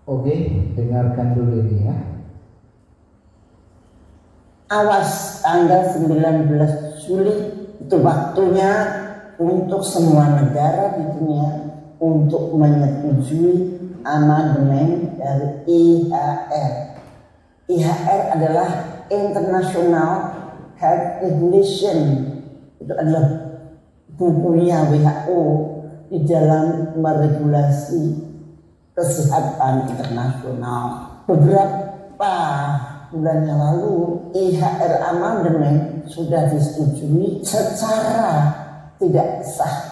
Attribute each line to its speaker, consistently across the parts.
Speaker 1: Oke, dengarkan dulu ini ya.
Speaker 2: Awas, tanggal 19 Juli itu waktunya untuk semua negara di dunia untuk menyetujui amandemen dari IHR. IHR adalah International Health Regulation. Itu adalah bukunya WHO di dalam meregulasi kesehatan internasional. Beberapa bulan yang lalu IHR amandemen sudah disetujui secara tidak sah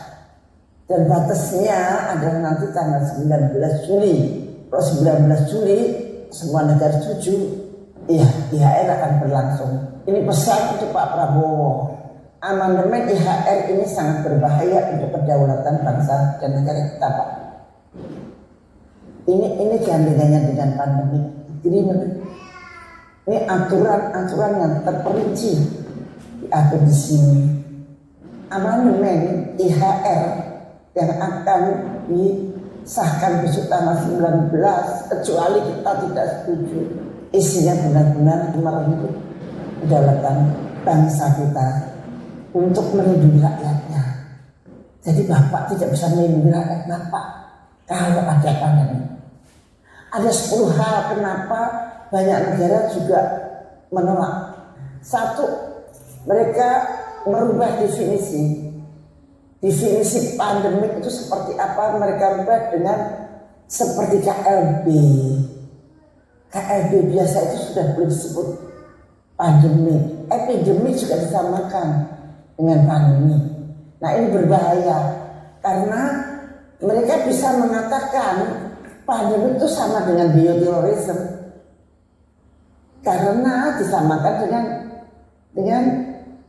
Speaker 2: dan batasnya adalah nanti tanggal 19 Juli. Kalau 19 Juli semua negara setuju, IHR akan berlangsung. Ini pesan untuk Pak Prabowo. Amandemen IHR ini sangat berbahaya untuk kedaulatan bangsa dan negara kita, Pak. Ini gandengannya dengan pandemi. Ini aturan-aturan yang terperinci diatur di sini. Amandemen IHR yang akan disahkan besok tanggal 19, kecuali kita tidak setuju, isinya benar-benar merenggut kedaulatan bangsa kita untuk melindungi rakyatnya. Jadi Bapak tidak bisa melindungi rakyat Bapak kalau ada pandemi. Ada 10 hal kenapa banyak negara juga menolak. Satu, mereka merubah definisi pandemi itu seperti apa. Mereka rubah dengan seperti KLB. KLB biasa itu sudah boleh disebut pandemi. Epidemi juga disamakan dengan pandemi. Nah, ini berbahaya karena mereka bisa mengatakan pandemi itu sama dengan bioterorisme karena disamakan dengan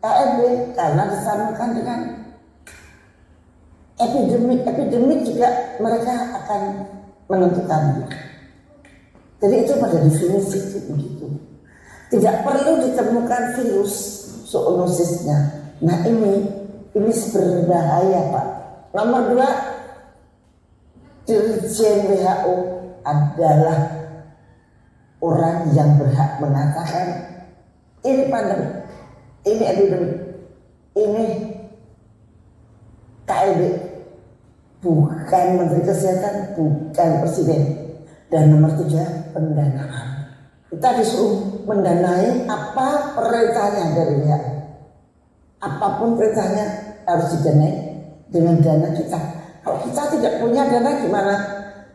Speaker 2: KLB, karena disamakan dengan epidemik juga mereka akan menentukan. Jadi itu pada definisi itu begitu. Tidak perlu ditemukan virus zoonosisnya. Nah ini berbahaya, Pak. Nomor 2, Dirjen WHO adalah orang yang berhak mengatakan ini pandemi, ini epidemi, ini KLB, bukan Menteri Kesehatan, bukan Presiden. Dan nomor 3, pendanaan. Kita disuruh mendanai apa perintahnya dari WHO. Apapun perintahnya harus didanai dengan dana kita. Kalau kita tidak punya dana gimana?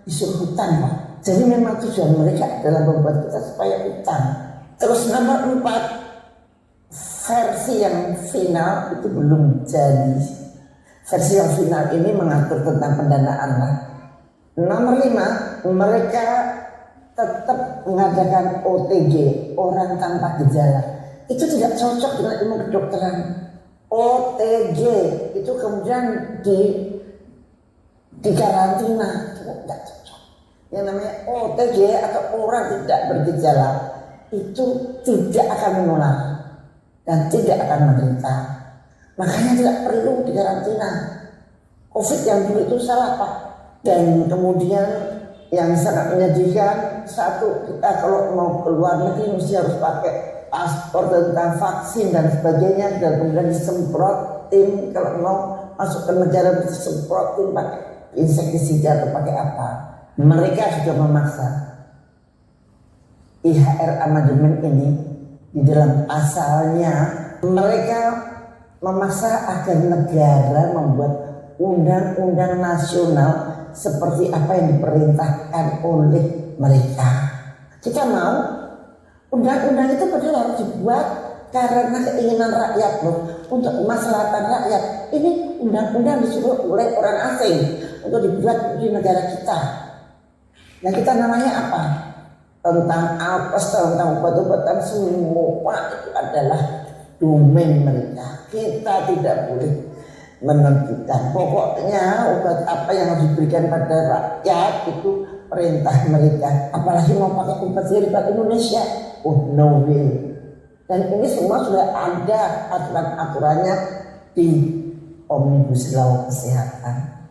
Speaker 2: Disuruh hutang, Pak. Jadi memang tujuan mereka adalah membuat kita supaya hutang. Terus nomor 4, versi yang final itu belum jadi. Versi yang final ini mengatur tentang pendanaan lah. Nomor 5, mereka tetap mengadakan OTG, orang tanpa gejala. Itu tidak cocok dengan ilmu kedokteran. OTG itu kemudian di karantina, tidak cocok. Yang namanya OTG atau orang tidak bergejala itu tidak akan menular dan tidak akan menderita. Makanya tidak perlu di karantina. COVID yang dulu itu salah, Pak. Dan kemudian yang sangat menyedihkan, satu, kita kalau mau keluar negeri mesti harus pakai paspor tentang vaksin dan sebagainya, dan kemudian disemprotin. Kalau mau masuk ke negara mesti disemprotin pakai insektisida atau pakai apa. Mereka sudah memaksa. IHR amandemen ini di dalam pasalnya mereka memaksa agar negara membuat undang-undang nasional seperti apa yang diperintahkan oleh mereka. Kita mau undang-undang itu padahal harus dibuat karena keinginan rakyat loh, untuk kemaslahatan rakyat. Ini undang-undang disuruh oleh orang asing untuk dibuat di negara kita. Nah, kita namanya apa? Tentang apes, tentang obat-obatan, semua itu adalah domain mereka. Kita tidak boleh menentukan. Pokoknya obat apa yang harus diberikan pada rakyat itu perintah mereka. Apalagi mau pakai obat herbal Indonesia, oh no way. Dan ini semua sudah ada aturan-aturannya di Omnibus Law Kesehatan.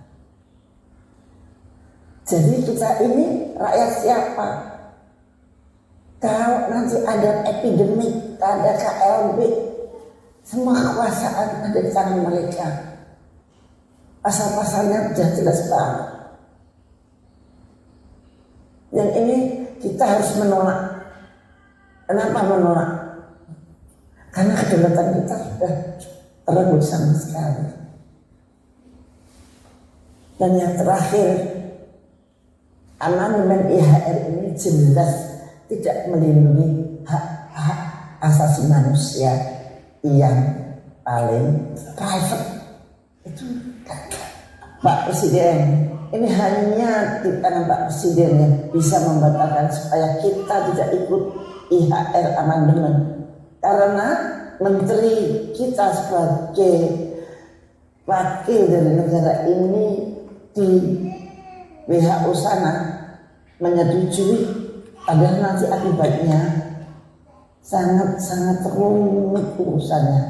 Speaker 2: Jadi kita ini rakyat siapa? Kalau nanti ada epidemik, ada KLB, semua kekuasaan ada di tangan mereka. Pasal-pasalnya sudah jelas banget. Yang ini kita harus menolak. Kenapa menolak? Karena kedaulatan kita sudah terrebut sama sekali. Dan yang terakhir, amandemen IHR ini jelas tidak melindungi hak-hak asasi manusia yang paling private. Itu Pak Presiden, ini hanya di tangan Pak Presiden yang bisa membatalkan supaya kita tidak ikut IHR amandemen. Karena menteri kita sebagai wakil dari negara ini di WHO sana menyetujui, padahal nanti akibatnya sangat rumit urusannya.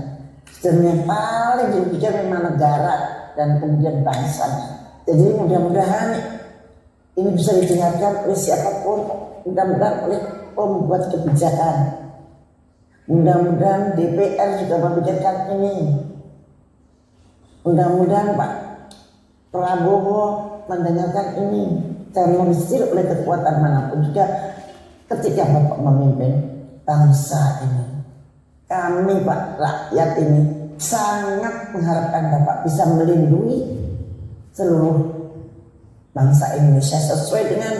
Speaker 2: Dan yang paling dirugikan memang negara dan kemudian bangsanya. Jadi mudah-mudahan ini bisa didengarkan oleh siapapun, mudah-mudahan oleh pembuat kebijakan, mudah-mudahan DPR juga memikirkan ini, mudah-mudahan Pak Prabowo mendengarkan ini dan mengistir oleh kekuatan manapun juga ketika Bapak memimpin bangsa ini. Kami Pak rakyat ini sangat mengharapkan Bapak bisa melindungi seluruh bangsa Indonesia sesuai dengan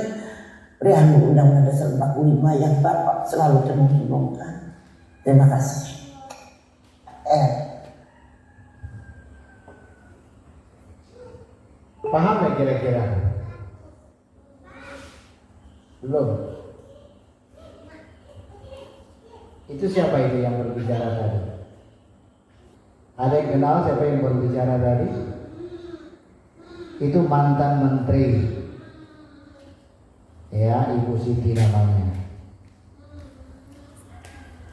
Speaker 2: preambul Undang-Undang Dasar 45 yang Bapak selalu dengung-dengungkan. Terima kasih.
Speaker 1: Paham ya kira-kira? Belum? Itu siapa itu yang berbicara tadi? Ada yang kenal siapa yang berbicara tadi? Itu mantan menteri, ya, Ibu Siti namanya.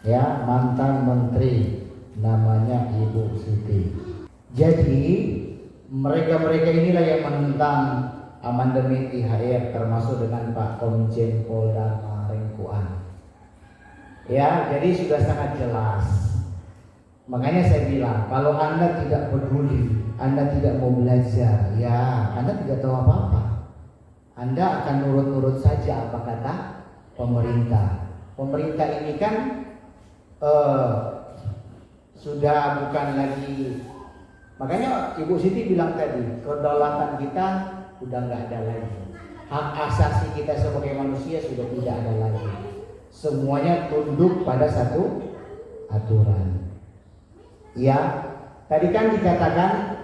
Speaker 1: Ya, mantan menteri namanya Ibu Siti. Jadi mereka-mereka inilah yang menentang amandemen IHR, termasuk dengan Pak Komjen Polda Marengkuan. Ya, jadi sudah sangat jelas. Makanya saya bilang, kalau Anda tidak peduli, Anda tidak mau belajar, ya Anda tidak tahu apa-apa. Anda akan nurut-nurut saja apa kata pemerintah. Pemerintah ini kan sudah bukan lagi. Makanya Ibu Siti bilang tadi, kedaulatan kita sudah nggak ada lagi. Hak asasi kita sebagai manusia sudah tidak ada lagi. Semuanya tunduk pada satu aturan. Ya, tadi kan dikatakan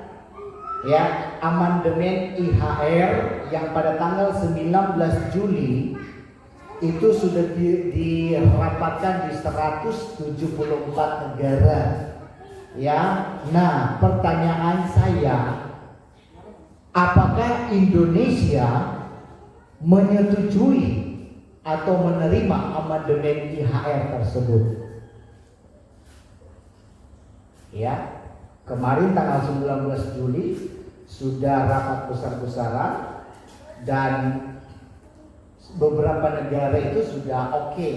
Speaker 1: ya, amandemen IHR yang pada tanggal 19 Juli itu sudah dirapatkan di 174 negara. Ya, nah pertanyaan saya, apakah Indonesia menyetujui atau menerima amandemen IHR tersebut? Ya, kemarin tanggal 19 Juli sudah rapat besar-besaran dan beberapa negara itu sudah oke.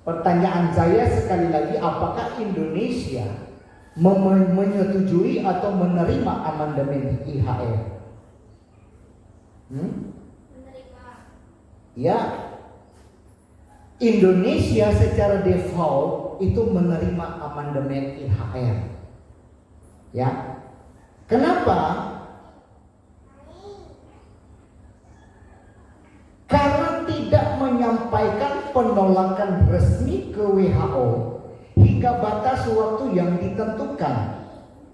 Speaker 1: Pertanyaan saya sekali lagi, apakah Indonesia menyetujui atau menerima amandemen IHR?
Speaker 3: Menerima.
Speaker 1: Ya, Indonesia secara default itu menerima amandemen IHR. Ya, kenapa? Karena tidak menyampaikan penolakan resmi ke WHO hingga batas waktu yang ditentukan.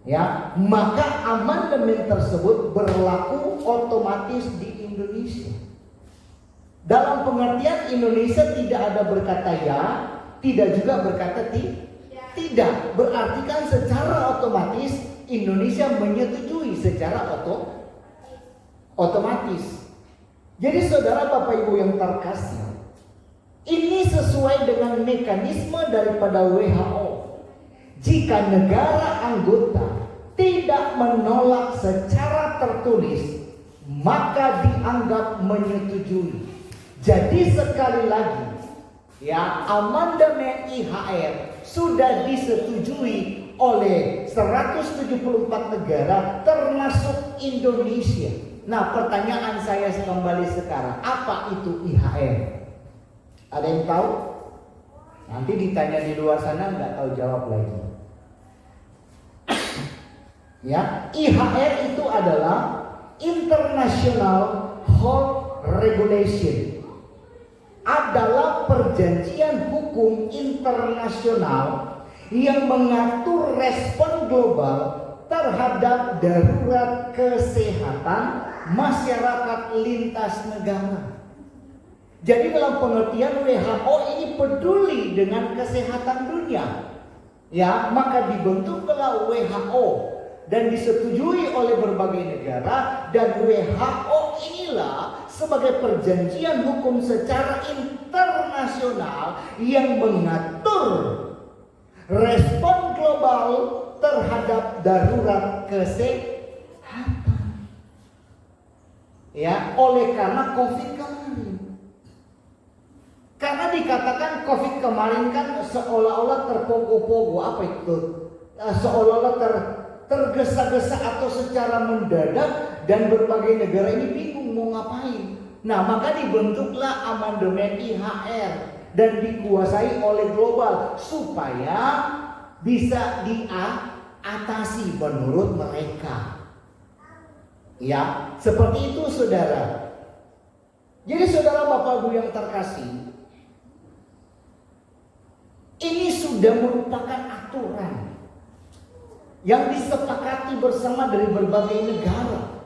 Speaker 1: Ya, maka amandemen tersebut berlaku otomatis di Indonesia. Dalam pengertian Indonesia tidak ada berkata ya, tidak juga berkata tidak. Berarti kan secara otomatis Indonesia menyetujui secara otomatis. Jadi saudara Bapak Ibu yang terkasih, ini sesuai dengan mekanisme daripada WHO. Jika negara anggota tidak menolak secara tertulis maka dianggap menyetujui. Jadi sekali lagi, ya, amandemen IHR sudah disetujui oleh 174 negara termasuk Indonesia. Nah, pertanyaan saya kembali sekarang, apa itu IHR? Ada yang tahu? Nanti ditanya di luar sana nggak tahu jawab lagi. Ya, IHR itu adalah International Health Regulation, adalah perjanjian hukum internasional yang mengatur respon global terhadap darurat kesehatan masyarakat lintas negara. Jadi dalam pengertian WHO ini peduli dengan kesehatan dunia. Ya, maka dibentuklah WHO dan disetujui oleh berbagai negara, dan WHO inilah sebagai perjanjian hukum secara internasional yang mengatur respon global terhadap darurat kesehatan. Ya, oleh karena COVID kemarin. Karena dikatakan COVID kemarin kan seolah-olah terpogo-pogo, apa itu? Seolah-olah tergesa-gesa atau secara mendadak, dan berbagai negara ini bingung mau ngapain. Nah, maka dibentuklah amandemen IHR dan dikuasai oleh global supaya bisa diatasi menurut mereka. Ya, seperti itu saudara. Jadi saudara Bapak Ibu yang terkasih, ini sudah merupakan aturan yang disepakati bersama dari berbagai negara,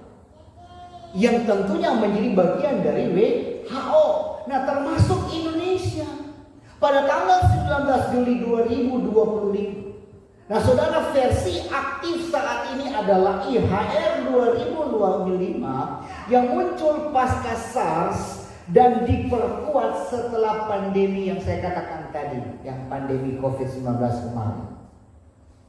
Speaker 1: yang tentunya menjadi bagian dari WHO. Nah, termasuk Indonesia pada tanggal 19 Juli 2025. Nah, saudara, versi aktif saat ini adalah IHR 2025 yang muncul pasca SARS dan diperkuat setelah pandemi yang saya katakan tadi, yang pandemi COVID-19 kemarin.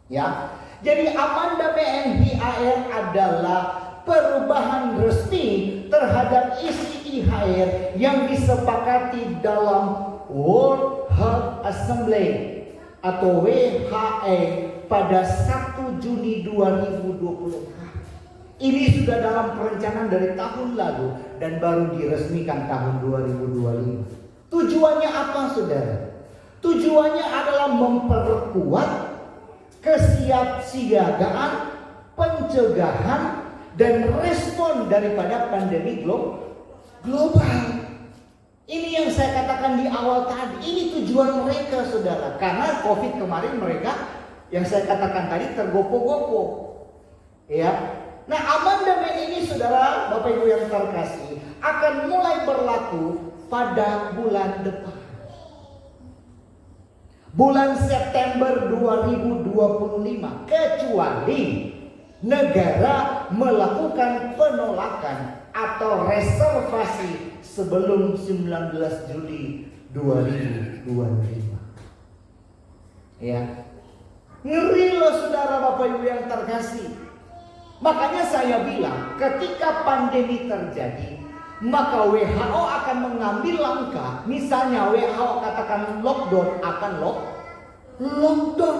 Speaker 1: Ya, jadi amandemen IHR adalah perubahan resmi terhadap isi IHR yang disepakati dalam World Health Assembly atau WHA pada 1 Juni 2020. Ini sudah dalam perencanaan dari tahun lalu dan baru diresmikan tahun 2025. Tujuannya apa, saudara? Tujuannya adalah memperkuat kesiapsiagaan, pencegahan, dan respon daripada pandemi global. Ini yang saya katakan di awal tadi. Ini tujuan mereka, saudara. Karena COVID kemarin mereka, yang saya katakan tadi, tergopo-gopo. Ya. Nah, amandemen ini, saudara Bapak Ibu yang terkasih, akan mulai berlaku pada bulan depan. Bulan September 2025, kecuali negara melakukan penolakan atau reservasi sebelum 19 Juli 2025. Ya. Ngeri loh saudara Bapak Ibu yang terkasih. Makanya saya bilang, ketika pandemi terjadi, maka WHO akan mengambil langkah. Misalnya WHO katakan lockdown, akan lockdown.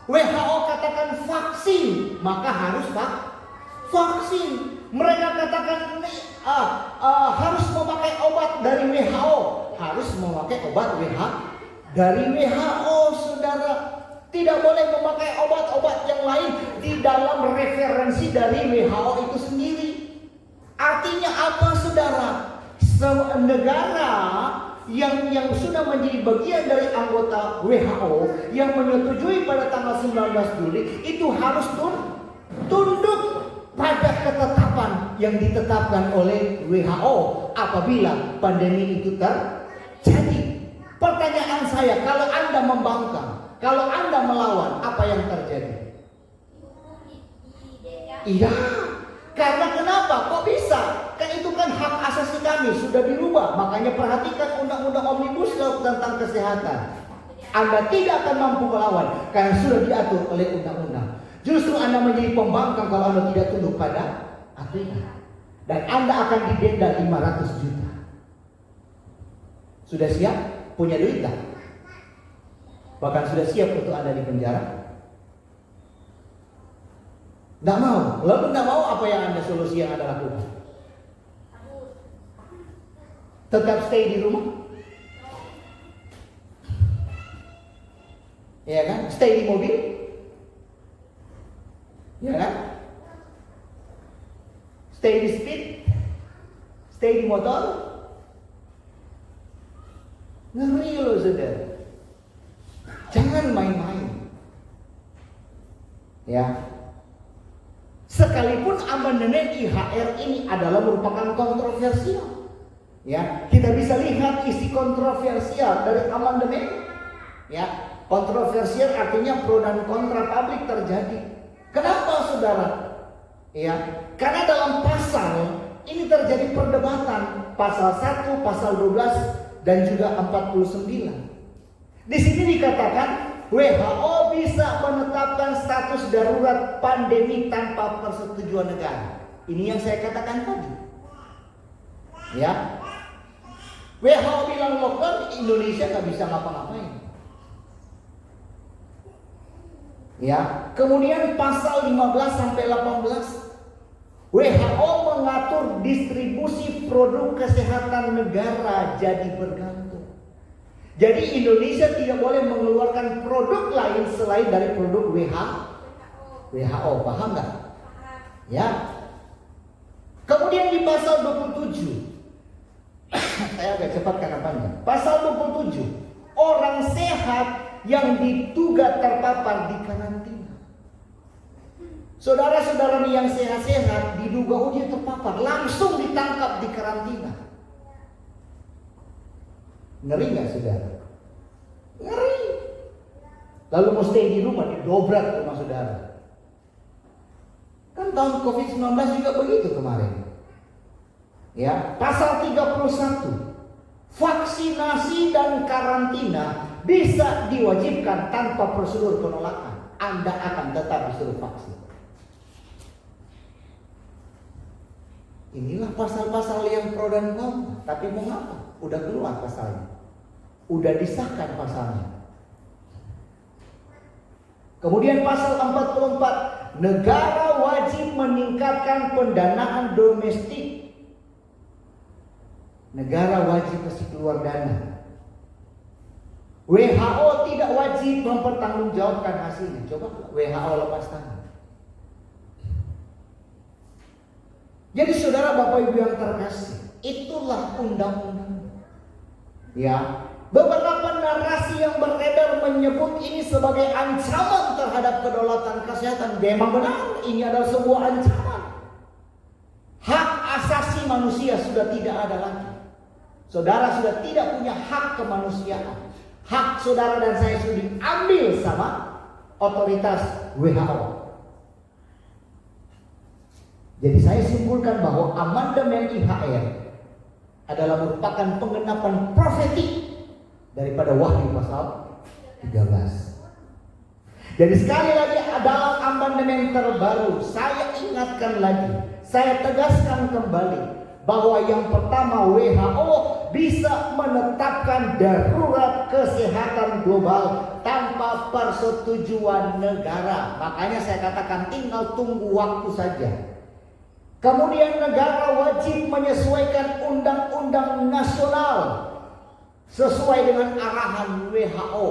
Speaker 1: WHO katakan vaksin, maka harus vaksin. Mereka katakan harus memakai obat dari WHO, harus memakai obat dari WHO, saudara. Tidak boleh memakai obat-obat yang lain di dalam referensi dari WHO itu sendiri. Artinya apa, saudara? Negara yang sudah menjadi bagian dari anggota WHO yang menyetujui pada tanggal 19 Juli itu harus tunduk pada ketetapan yang ditetapkan oleh WHO apabila pandemi itu terjadi. Pertanyaan saya, kalau Anda membangkang, kalau Anda melawan, apa yang terjadi? Iya, karena kenapa? Kok bisa? Kan itu kan hak asasi kami, sudah dirubah. Makanya perhatikan Undang-Undang Omnibus Law tentang kesehatan. Anda tidak akan mampu melawan karena sudah diatur oleh undang-undang. Justru Anda menjadi pembangkang kalau Anda tidak tunduk pada aturan. Dan Anda akan didenda 500 juta. Sudah siap? Punya duit tak? Bahkan sudah siap untuk Anda di penjara? Nggak mau. Lalu nggak mau, apa yang Anda solusi yang Anda lakukan? Tetap stay di rumah? Ya kan? Stay di mobil? Ya kan? Stay di speed? Stay di motor? Ngeri loh saudara. Jangan main-main. Ya. Sekalipun amandemen IHR ini adalah merupakan kontroversial. Ya, kita bisa lihat isi kontroversial dari amandemen. Ya, kontroversial artinya pro dan kontra publik terjadi. Kenapa saudara? Ya, karena dalam pasal ini terjadi perdebatan, pasal 1, pasal 12 dan juga 49. Di sini dikatakan WHO bisa menetapkan status darurat pandemi tanpa persetujuan negara. Ini yang saya katakan tadi. Ya, WHO bilang lockdown, Indonesia nggak bisa ngapa-ngapain. Ya, kemudian pasal 15 sampai 18 WHO mengatur distribusi produk kesehatan negara jadi bergantung. Jadi Indonesia tidak boleh mengeluarkan produk lain selain dari produk WHO. Paham nggak? Ya. Kemudian di pasal 27 saya agak cepat karena panjang. Pasal 27, orang sehat yang diduga terpapar di karantina. Saudara-saudara yang sehat-sehat diduga dia terpapar, langsung ditangkap di karantina. Ngeri nggak saudara? Ngeri. Lalu mau stay di rumah, didobrak rumah saudara. Kan tahun COVID-19 juga begitu kemarin. Ya, pasal 31, vaksinasi dan karantina bisa diwajibkan tanpa prosedur penolakan. Anda akan tetap disuruh vaksin. Inilah pasal-pasal yang pro dan kontra. Tapi mau ngapa? Udah keluar pasalnya. Udah disahkan pasalnya. Kemudian pasal 44, negara wajib meningkatkan pendanaan domestik. Negara wajib kasih keluar dana. WHO tidak wajib mempertanggungjawabkan hasilnya. Coba WHO lepas tangan. Jadi saudara Bapak Ibu yang terkasih, itulah undang-undang. Ya, beberapa narasi yang beredar menyebut ini sebagai ancaman terhadap kedaulatan kesehatan. Memang benar, ini adalah sebuah ancaman. Hak asasi manusia sudah tidak ada lagi. Saudara sudah tidak punya hak kemanusiaan. Hak saudara dan saya sudah diambil sama otoritas WHO. Jadi saya simpulkan bahwa amandemen IHR adalah merupakan penggenapan profetik daripada Wahyu pasal 13. Jadi sekali lagi dalam amandemen terbaru saya ingatkan lagi, saya tegaskan kembali bahwa yang pertama WHO bisa menetapkan darurat kesehatan global tanpa persetujuan negara. Makanya saya katakan tinggal tunggu waktu saja. Kemudian negara wajib menyesuaikan undang-undang nasional sesuai dengan arahan WHO.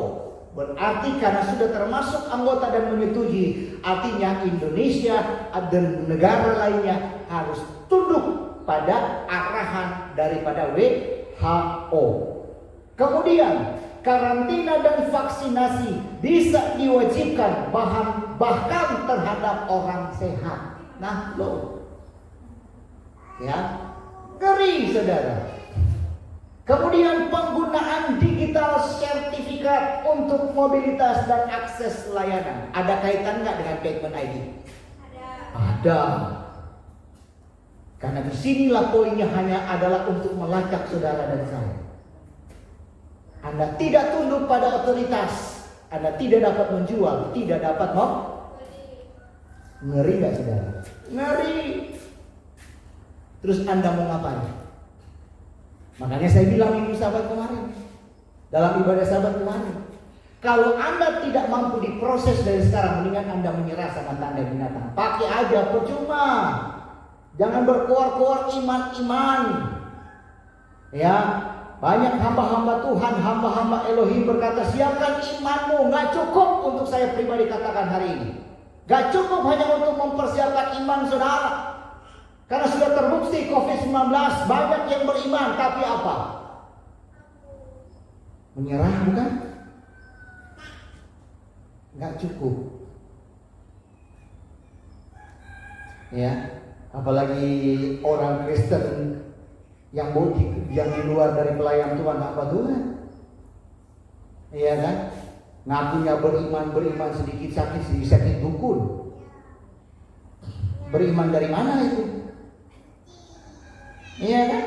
Speaker 1: Berarti karena sudah termasuk anggota dan menyetujui, artinya Indonesia dan negara lainnya harus tunduk pada arahan daripada WHO. Kemudian karantina dan vaksinasi bisa diwajibkan bahkan terhadap orang sehat. Nah, ya, ngeri saudara. Kemudian penggunaan digital sertifikat untuk mobilitas dan akses layanan. Ada kaitan nggak dengan Payment ID? Ada. Karena disinilah poinnya hanya adalah untuk melacak saudara dan saya. Anda tidak tunduk pada otoritas, Anda tidak dapat menjual, tidak dapat Ngeri nggak saudara? Ngeri. Terus Anda mau ngapain? Makanya saya bilang minggu sahabat kemarin, dalam ibadah sahabat kemarin, kalau Anda tidak mampu diproses dari sekarang, mendingan Anda menyerah sama tanda binatang. Pakai aja, percuma. Jangan berkoar-koar iman-iman. Ya, banyak hamba-hamba Tuhan, hamba-hamba Elohim berkata, siapkan imanmu. Gak cukup untuk saya pribadi katakan hari ini. Gak cukup hanya untuk mempersiapkan iman saudara. Karena sudah terbukti COVID-19 banyak yang beriman, tapi apa? Menyerah bukan? Gak cukup. Ya, apalagi orang Kristen yang di luar dari pelayan Tuhan, apa Tuhan? Iya kan? Ngakunya beriman sedikit sakit dukun. Beriman dari mana itu? Iya kan?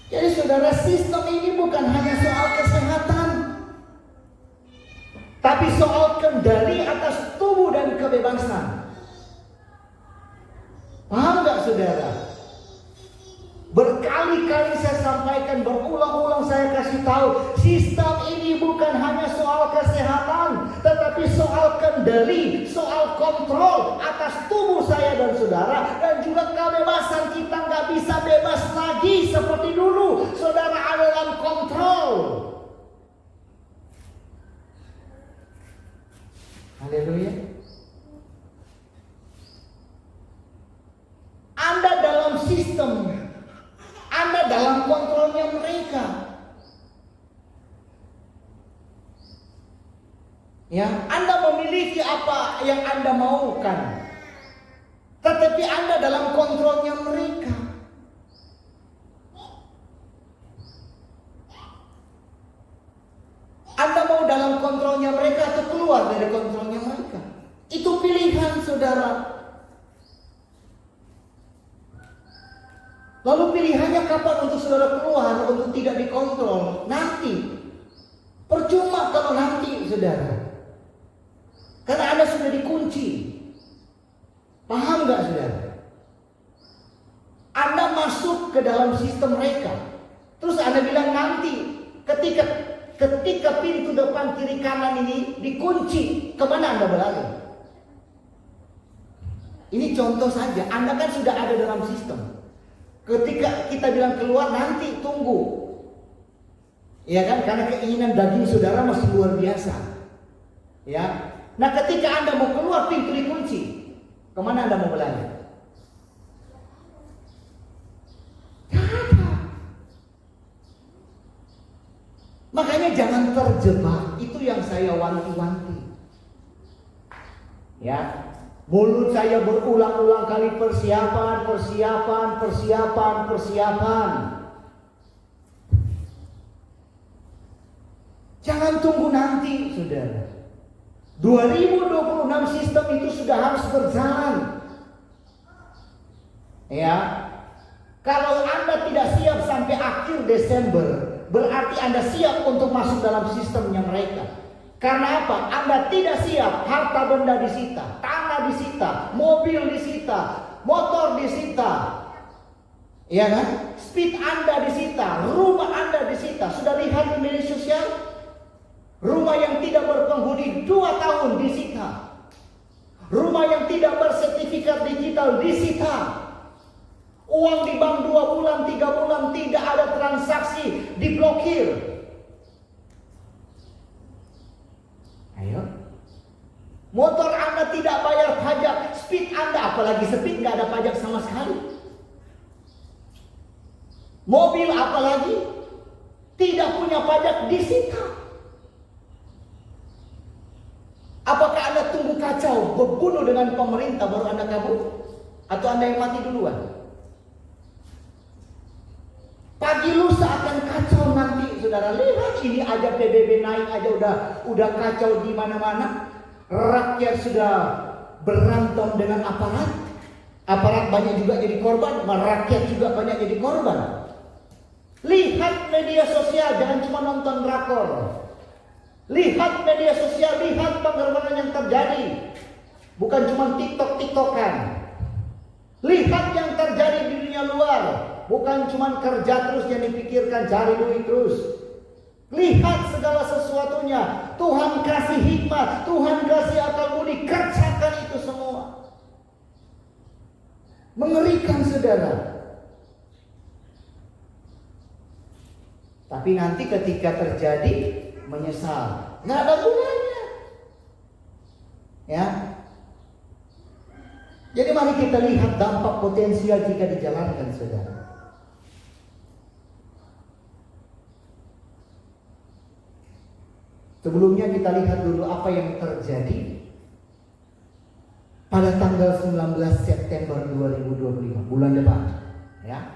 Speaker 1: Jadi saudara, sistem ini bukan hanya soal kesehatan, tapi soal kendali atas tubuh dan kebebasan. Paham gak saudara? Berkali-kali saya sampaikan, berulang-ulang saya kasih tahu, sistem ini bukan hanya soal kesehatan, tetapi soal kendali, soal kontrol atas tubuh saya dan saudara, dan juga kebebasan. Kita nggak bisa bebas lagi seperti dulu. Saudara ada dalam kontrol. Haleluya. Anda dalam sistem, Anda dalam kontrolnya mereka. Ya, Anda memiliki apa yang Anda maukan, tetapi Anda dalam kontrolnya mereka. Anda mau dalam kontrolnya mereka atau keluar dari kontrolnya mereka? Itu pilihan saudara. Lalu pilihannya kapan untuk saudara keluar, untuk tidak dikontrol? Nanti. Percuma kalau nanti saudara. Karena Anda sudah dikunci. Paham gak saudara? Anda masuk ke dalam sistem mereka. Terus Anda bilang nanti. Ketika pintu depan kiri kanan ini dikunci, kemana Anda berlari? Ini contoh saja. Anda kan sudah ada dalam sistem. Ketika kita bilang keluar, nanti tunggu. Ya kan? Karena keinginan daging saudara masih luar biasa. Ya. Nah, ketika Anda mau keluar, pintu dikunci. Kemana Anda mau berlari? Makanya jangan terjebak. Itu yang saya wanti-wanti. Ya. Mulut saya berulang-ulang kali persiapan. Jangan tunggu nanti, saudara. 2026 sistem itu sudah harus berjalan. Ya. Kalau Anda tidak siap sampai akhir Desember, berarti Anda siap untuk masuk dalam sistemnya mereka. Karena apa? Anda tidak siap, harta benda disita, tanah disita, mobil disita, motor disita. Iya kan? Speed Anda disita, rumah Anda disita. Sudah lihat di media sosial? Rumah yang tidak berpenghuni 2 tahun disita. Rumah yang tidak bersertifikat digital disita. Uang di bank 2 bulan, 3 bulan tidak ada transaksi, diblokir. Ayo. Motor Anda tidak bayar pajak, speed Anda, apalagi speed nggak ada pajak sama sekali. Mobil apalagi tidak punya pajak disita. Apakah Anda tunggu kacau, berbunuh dengan pemerintah baru Anda kabur? Atau Anda yang mati duluan? Pagi lusa akan kacau nanti, saudara. Lihat ini aja PBB naik aja udah kacau di mana-mana. Rakyat sudah berantem dengan aparat. Aparat banyak juga jadi korban, rakyat juga banyak jadi korban. Lihat media sosial, jangan cuma nonton drakor. Lihat media sosial, lihat pengorbanan yang terjadi. Bukan cuma TikTok-TikTokan. Lihat yang terjadi di dunia luar. Bukan cuma kerja terus yang dipikirkan, cari duit terus. Lihat segala sesuatunya. Tuhan kasih hikmat, Tuhan kasih akal budi, kerjakan itu semua. Mengerikan, saudara. Tapi nanti ketika terjadi, menyesal. Nggak ada gunanya. Ya. Jadi mari kita lihat dampak potensial jika dijalankan, saudara. Sebelumnya kita lihat dulu apa yang terjadi pada tanggal 19 September 2025, bulan depan. Ya.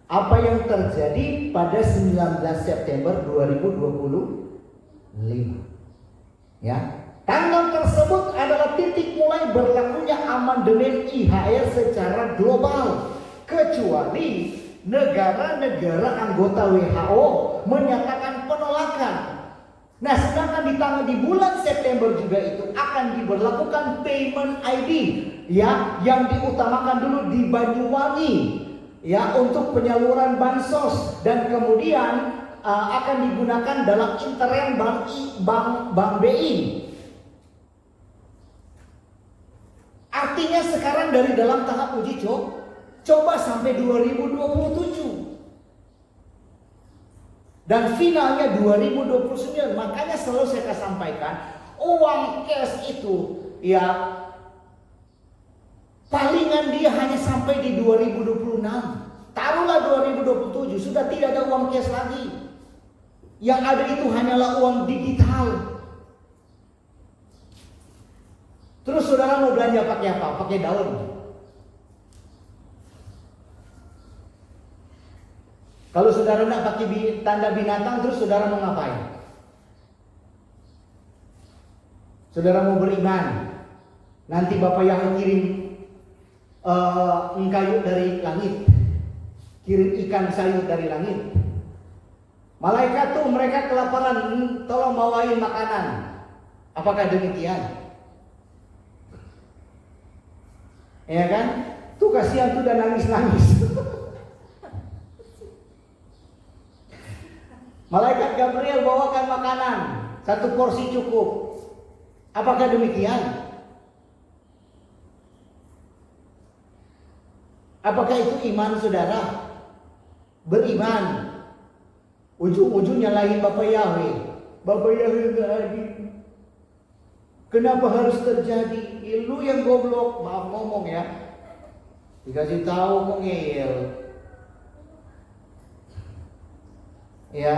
Speaker 1: Apa yang terjadi pada 19 September 2025. Ya. Tanggal tersebut adalah titik mulai berlakunya amandemen IHR secara global, kecuali negara-negara anggota WHO menyatakan penolakan. Nah, sedangkan di bulan September juga itu akan diberlakukan payment ID, ya, yang diutamakan dulu di Banyuwangi, ya, untuk penyaluran bansos, dan kemudian akan digunakan dalam intern Bank BI. Artinya sekarang dari dalam tahap uji coba sampai 2027. Dan finalnya 2029. Makanya selalu saya sampaikan, uang cash itu ya palingan dia hanya sampai di 2026. Taruhlah 2027 sudah tidak ada uang cash lagi. Yang ada itu hanyalah uang digital. Terus saudara mau belanja pakai apa? Pakai daun. Kalau saudara tidak pakai tanda binatang, terus saudara mau ngapain? Saudara mau beriman, nanti Bapak yang kirim kayu dari langit, kirim ikan sayur dari langit. Malaikat tuh mereka kelaparan, tolong bawain makanan. Apakah demikian? Ya kan? Tuh kasihan tuh dan nangis-nangis. Malaikat Gabriel bawakan makanan, 1 porsi cukup. Apakah demikian? Apakah itu iman, saudara? Beriman. Ujung-ujungnya lain Bapak Yahweh. Bapak Yahweh gak adil. Kenapa harus terjadi? Lu yang goblok, maaf ngomong ya. Dikasih tahu kok ngeyel. Ya.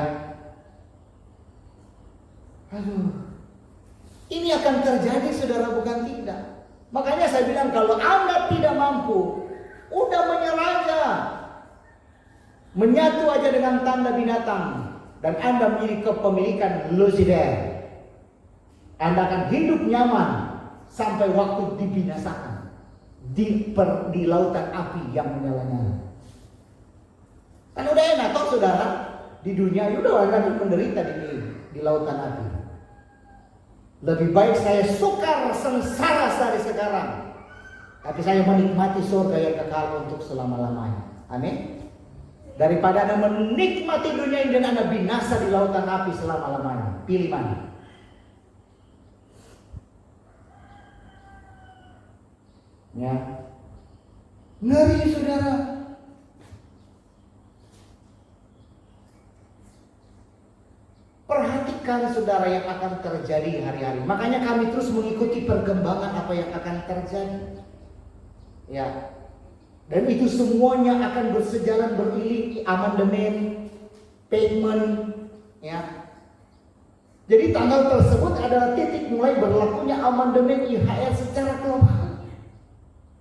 Speaker 1: Aduh. Ini akan terjadi, saudara, bukan tidak. Makanya saya bilang kalau Anda tidak mampu, udah menyerah aja. Menyatu aja dengan tanda binatang dan Anda memiliki kepemilikan Lucifer. Anda akan hidup nyaman sampai waktu dibinasakan di lautan api yang menyala-nyala. Kan udah enak toh, saudara. Di dunia udah akan menderita di lautan api. Lebih baik saya sukar sengsara dari sekarang, tapi saya menikmati surga yang kekal untuk selama-lamanya. Amin. Daripada Anda menikmati dunia ini dan Anda binasa di lautan api selama-lamanya. Pilih mana? Ya. Ngeri, saudara. Perhatikan, saudara, yang akan terjadi hari-hari. Makanya kami terus mengikuti perkembangan apa yang akan terjadi. Ya. Dan itu semuanya akan bersejalan beriring, amandemen, payment, ya. Jadi tanggal tersebut adalah titik mulai berlakunya amandemen IHR secara global.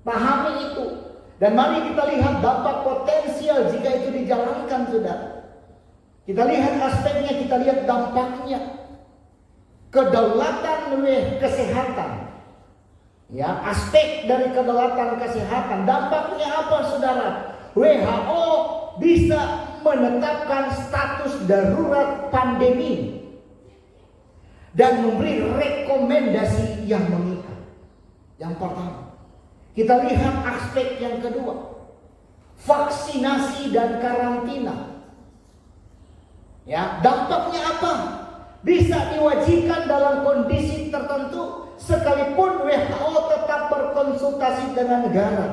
Speaker 1: Pahami itu. Dan mari kita lihat dampak potensial jika itu dijalankan, saudara. Kita lihat aspeknya, kita lihat dampaknya. Kedaulatan kesehatan. Ya, aspek dari kedaulatan kesehatan. Dampaknya apa, saudara? WHO bisa menetapkan status darurat pandemi dan memberi rekomendasi yang mengikat. Yang pertama, Kita lihat aspek yang kedua, vaksinasi dan karantina. Ya, dampaknya apa? Bisa diwajibkan dalam kondisi tertentu, sekalipun WHO tetap berkonsultasi dengan negara.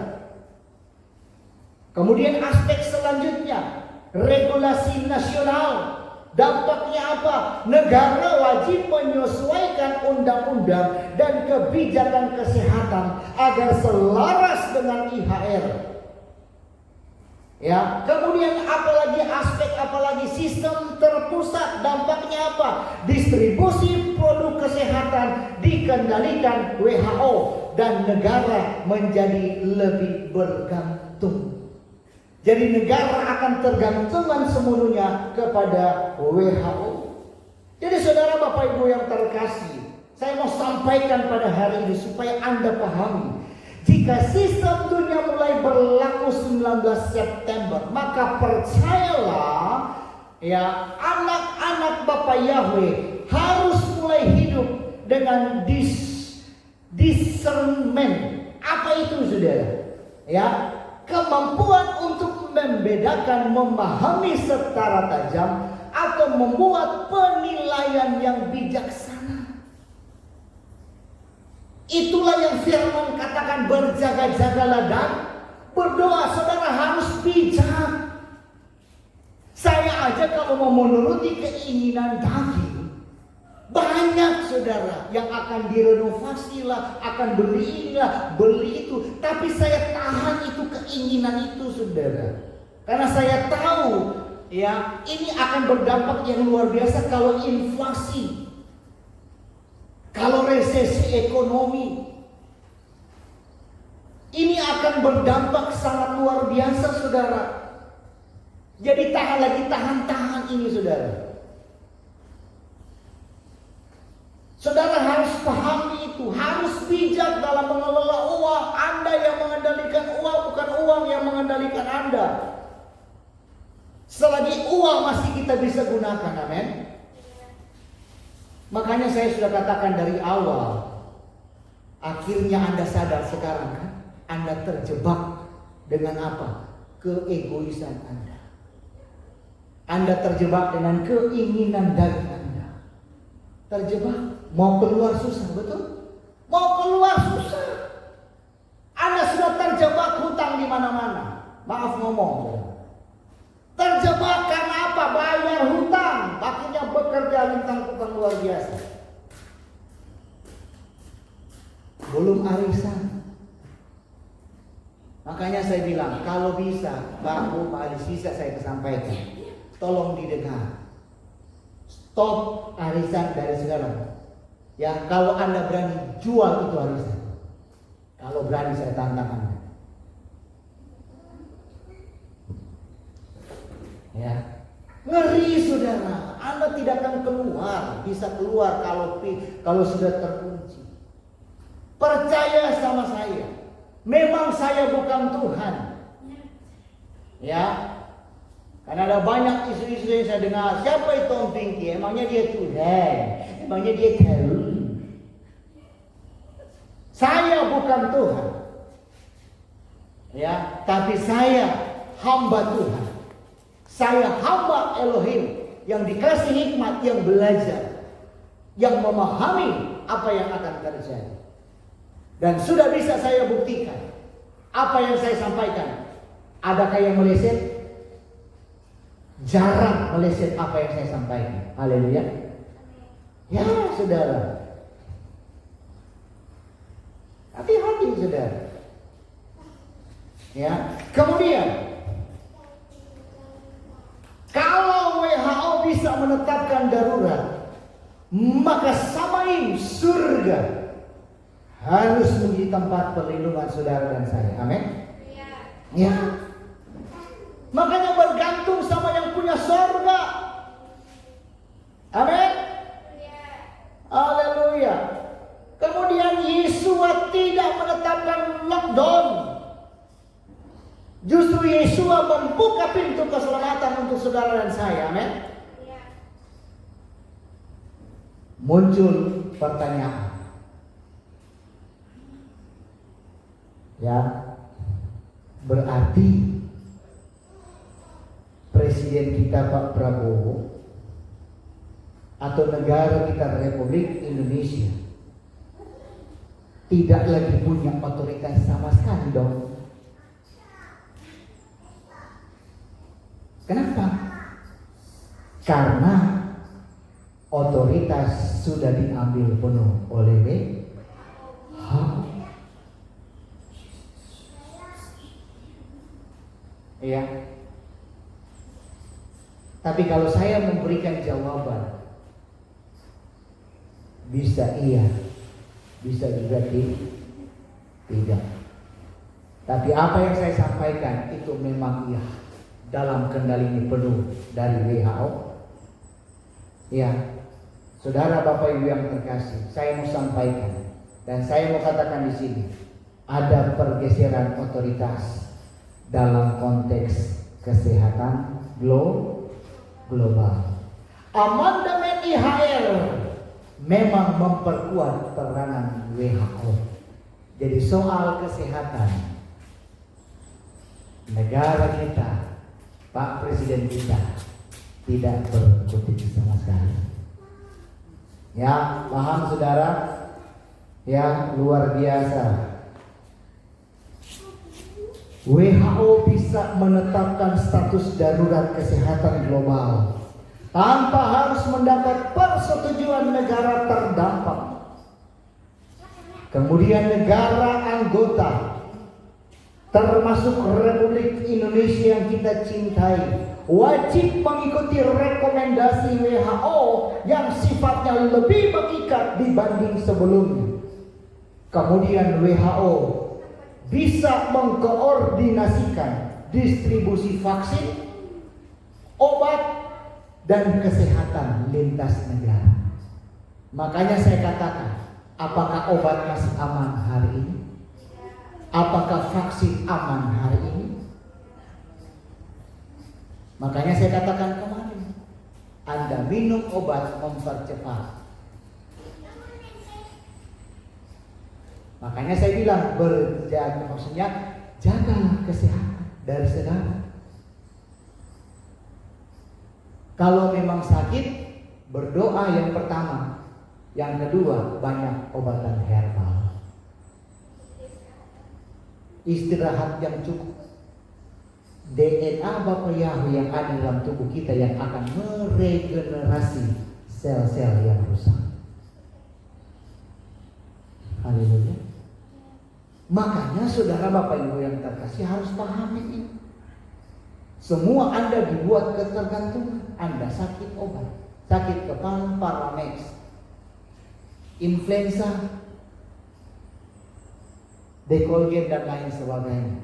Speaker 1: Kemudian aspek selanjutnya, regulasi nasional. Dampaknya apa? Negara wajib menyesuaikan undang-undang dan kebijakan kesehatan agar selaras dengan IHR. Ya, kemudian apalagi sistem terpusat. Dampaknya apa? Distribusi produk kesehatan dikendalikan WHO dan negara menjadi lebih bergantung. Jadi negara akan tergantungan sepenuhnya kepada WHO. Jadi saudara Bapak Ibu yang terkasih, saya mau sampaikan pada hari ini supaya Anda pahami. Jika sistem dunia mulai berlaku 19 September, maka percayalah ya, anak-anak Bapak Yahweh harus mulai hidup dengan discernment. Apa itu saudara? Ya, kemampuan untuk membedakan, memahami secara tajam atau membuat penilaian yang bijaksana. Itulah yang firman katakan, berjaga-jagalah dan berdoa. Saudara harus bijak. Saya aja kalau mau menuruti keinginan daging, banyak saudara yang akan direnovasi lah, akan beli inilah, beli itu. Tapi saya tahan itu keinginan itu saudara. Karena saya tahu ya, ini akan berdampak yang luar biasa kalau inflasi. Kalau resesi ekonomi, ini akan berdampak sangat luar biasa saudara. Jadi tahan ini saudara. Saudara harus pahami itu, harus bijak dalam mengelola uang. Anda yang mengendalikan uang, bukan uang yang mengendalikan Anda. Selagi uang masih kita bisa gunakan, amin. Makanya saya sudah katakan dari awal, akhirnya Anda sadar sekarang kan, Anda terjebak dengan apa? Keegoisan Anda. Anda terjebak dengan keinginan dari Anda. Terjebak, mau keluar susah, betul? Mau keluar susah. Anda sudah terjebak hutang di mana-mana. Maaf ngomong. Terjebak karena apa? Bayar hutang. Akhirnya bekerja lintang-lintang luar biasa. Belum arisan. Makanya saya bilang, kalau bisa, Pak Bu, Pak Ali, bisa saya sampaikan. Tolong didengar. Stop arisan dari sekarang. Ya, kalau Anda berani jual itu arisan. Kalau berani saya tantang Anda. Ya, ngeri saudara. Anda tidak akan keluar. Bisa keluar kalau sudah terkunci. Percaya sama saya. Memang saya bukan Tuhan. Ya, karena ada banyak isu-isu yang saya dengar. Siapa itu Om Pinky? Emangnya dia Tuhan? Emangnya dia tahu? Saya bukan Tuhan. Ya, tapi saya hamba Tuhan. Saya hamba Elohim yang dikasih hikmat, yang belajar, yang memahami apa yang akan terjadi. Dan sudah bisa saya buktikan apa yang saya sampaikan. Adakah yang meleset? Jarang meleset apa yang saya sampaikan. Haleluya. Ya saudara, hati-hati saudara. Ya, kemudian kalau WHO bisa menetapkan darurat, maka Samaim, surga, harus menjadi tempat perlindungan saudara dan saya. Amin. Ya. Makanya bergantung sama yang punya surga. Amin. Haleluya. Kemudian Yesua tidak menetapkan lockdown. Justru Yesua membuka pintu keselamatan untuk saudara dan saya. Amin. Muncul pertanyaan. Ya, berarti presiden kita Pak Prabowo atau negara kita Republik Indonesia tidak lagi punya otoritas sama sekali dong. Kenapa? Karena otoritas sudah diambil penuh oleh WHO. Iya. Tapi kalau saya memberikan jawaban, bisa iya, bisa juga tidak. Tapi apa yang saya sampaikan itu memang iya, dalam kendali penuh dari WHO. Ya, saudara Bapak Ibu yang terkasih, saya mau sampaikan dan saya mau katakan di sini, ada pergeseran otoritas dalam konteks kesehatan global. Amandemen IHR memang memperkuat peranan WHO. Jadi soal kesehatan negara kita, Pak Presiden kita tidak berkutik sama sekali. Ya, paham saudara? Ya, luar biasa. WHO bisa menetapkan status darurat kesehatan global tanpa harus mendapat persetujuan negara terdampak. Kemudian negara anggota termasuk Republik Indonesia yang kita cintai wajib mengikuti rekomendasi WHO yang sifatnya lebih mengikat dibanding sebelumnya. Kemudian WHO bisa mengkoordinasikan distribusi vaksin, obat, dan kesehatan lintas negara. Makanya saya katakan, apakah obat masih aman hari ini? Apakah vaksin aman hari ini? Makanya saya katakan kemarin, Anda minum obat mempercepat. Makanya saya bilang berjaga, maksudnya jagalah kesehatan dari saudara. Kalau memang sakit, berdoa yang pertama. Yang kedua, banyak obatan herbal. Istirahat yang cukup. DNA Bapa Yahweh yang ada dalam tubuh kita yang akan meregenerasi sel-sel yang rusak. Haleluya. Makanya saudara Bapak Ibu yang terkasih harus pahami ini. Semua Anda dibuat ketergantungan. Anda sakit obat, sakit kepala, Paramex, influenza, Decolgen dan lain sebagainya.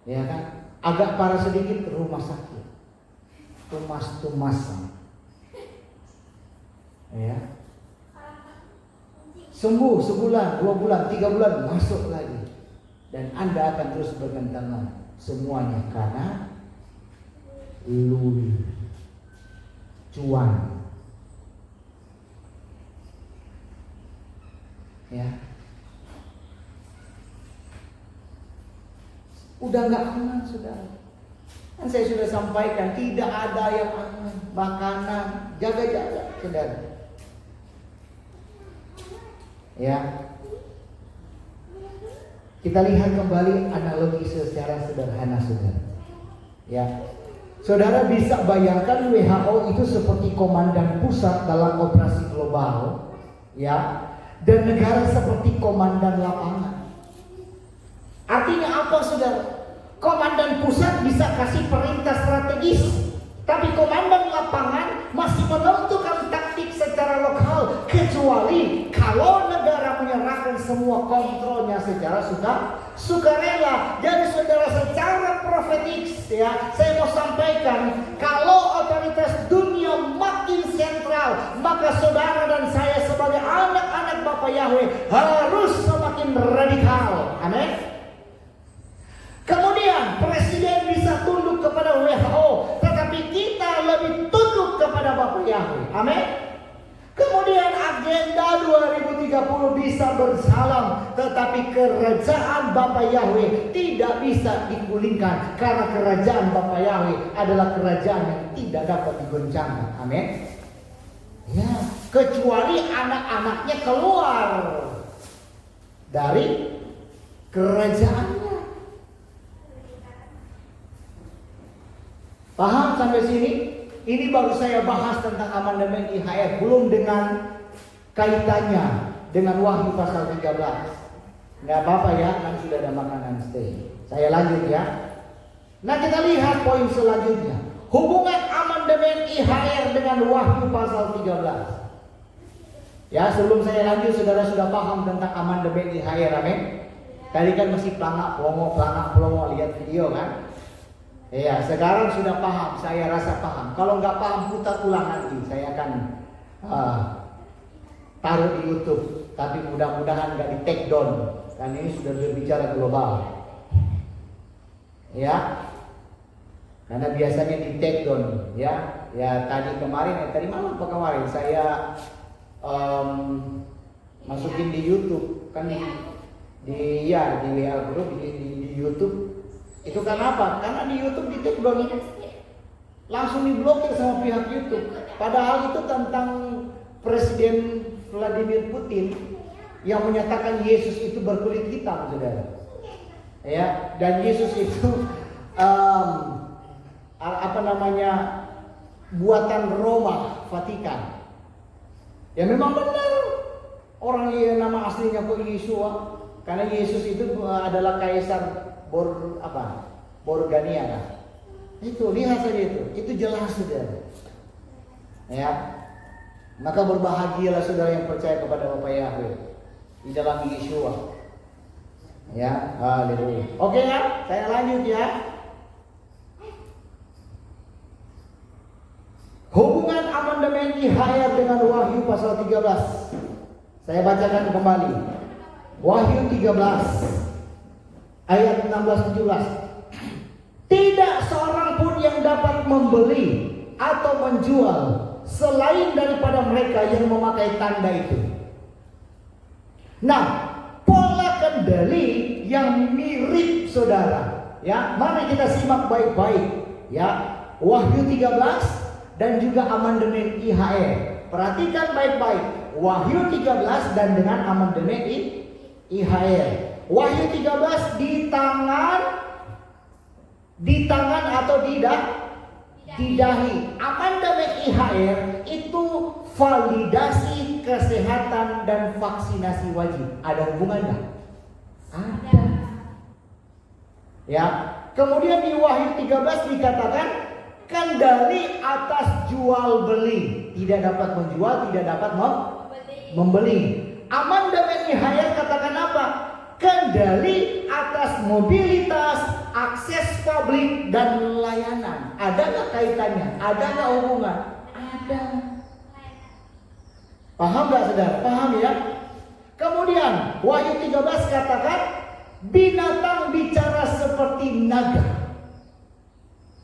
Speaker 1: Ya kan? Agak parah sedikit rumah sakit, tumas-tumasan. Ya. Sembuh sebulan, 2 bulan, 3 bulan masuk lagi. Dan Anda akan terus bergantungan. Semuanya karena cuan. Ya. Udah gak aman saudara. Kan saya sudah sampaikan, tidak ada yang aman. Makanan, jaga-jaga saudara. Ya, kita lihat kembali analogi secara sederhana saudara. Ya, saudara bisa bayangkan WHO itu seperti komandan pusat dalam operasi global, ya, dan negara seperti komandan lapangan. Artinya apa saudara? Komandan pusat bisa kasih perintah strategis, tapi komandan lapangan masih menentukan taktik secara lokal, kecuali kalau negara menyerahkan semua kontrolnya secara sukarela. Jadi saudara, secara profetik ya, saya mau sampaikan, kalau otoritas dunia makin sentral, maka saudara dan saya sebagai anak-anak Bapa Yahweh harus semakin radikal. Amin. Kemudian presiden bisa tunduk kepada WHO, tetapi kita lebih tunduk kepada Bapa Yahweh. Amin. Kemudian agenda 2030 30 bisa bersalam, tetapi kerajaan Bapa Yahweh tidak bisa digulingkan, karena kerajaan Bapa Yahweh adalah kerajaan yang tidak dapat digoncangkan. Amin. Ya, kecuali anak-anaknya keluar dari kerajaannya. Paham sampai sini? Ini baru saya bahas tentang amandemen IHR, belum dengan kaitannya dengan Wahyu pasal 13. Nggak apa-apa ya, kan sudah ada makanan stay. Saya lanjut ya. Nah, kita lihat poin selanjutnya. Hubungan amandemen IHR dengan Wahyu pasal 13. Ya, sebelum saya lanjut, saudara sudah paham tentang amandemen IHR, amin? Tadi kan masih planak pelongo, lihat video kan? Ya, sekarang sudah paham, saya rasa paham. Kalau nggak paham, putar ulang nanti. Saya akan taruh di YouTube. Tapi mudah-mudahan nggak di take down, karena ini sudah berbicara global. Ya, karena biasanya di take down, ya. Ya tadi malam apa kemarin saya masukin di YouTube kan di WA Group di YouTube. Itu karena apa? Karena di YouTube di take down langsung diblokir sama pihak YouTube. Padahal itu tentang Presiden Vladimir Putin yang menyatakan Yesus itu berkulit hitam, saudara. Ya, dan Yesus itu buatan Roma, Vatikan. Ya memang benar. Orang yang nama aslinya kok Yesua, karena Yesus itu adalah kaisar Borgania kan. Itu lihat saja itu jelas saudara. Ya. Maka berbahagialah saudara yang percaya kepada Bapa Yahweh di dalam Yesua. Ya, haleluya. Oke ya, saya lanjut ya. Hubungan amandemen IHR dengan Wahyu pasal 13. Saya bacakan kembali. Wahyu 13 ayat 16-17. Tidak seorang pun yang dapat membeli atau menjual selain daripada mereka yang memakai tanda itu. Nah, pola kendali yang mirip saudara, ya, mari kita simak baik-baik, ya. Wahyu 13 dan juga amandemen IHR. Perhatikan baik-baik. Wahyu 13 dan dengan amandemen IHR. Wahyu 13 di tangan atau di dahi. Amandemen IHR itu validasi kesehatan dan vaksinasi wajib. Ada hubungannya? Ada. Ya. Kemudian di Wahyu 13 dikatakan kendali atas jual beli. Tidak dapat menjual, tidak dapat membeli. Amandemen IHR katakan apa? Kendali atas mobilitas, akses publik dan layanan. Ada nggak kaitannya? Ada nggak hubungan? Ada. Paham nggak saudara? Paham ya? Kemudian Wahyu 13 katakan binatang bicara seperti naga.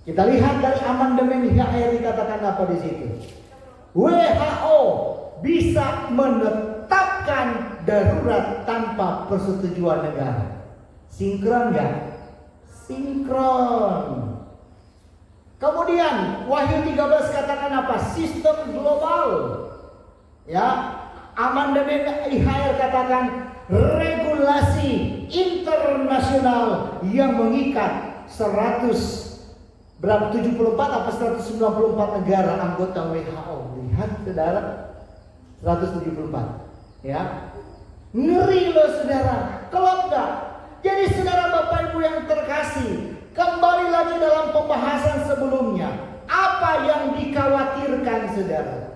Speaker 1: Kita lihat dari amandemen IHR dikatakan apa di situ? WHO bisa menetapkan darurat tanpa persetujuan negara. Sinkron nggak? Sinkron. Kemudian Wahyu 13 katakan apa? Sistem global. Ya, amandemen IHR katakan regulasi internasional yang mengikat 74 apa 194 negara anggota WHO. Lihat saudara, 174. Ya. Ngeri loh saudara. Kalau enggak, jadi saudara Bapak Ibu yang terkasih, kembali lagi dalam pembahasan sebelumnya. Apa yang dikhawatirkan saudara?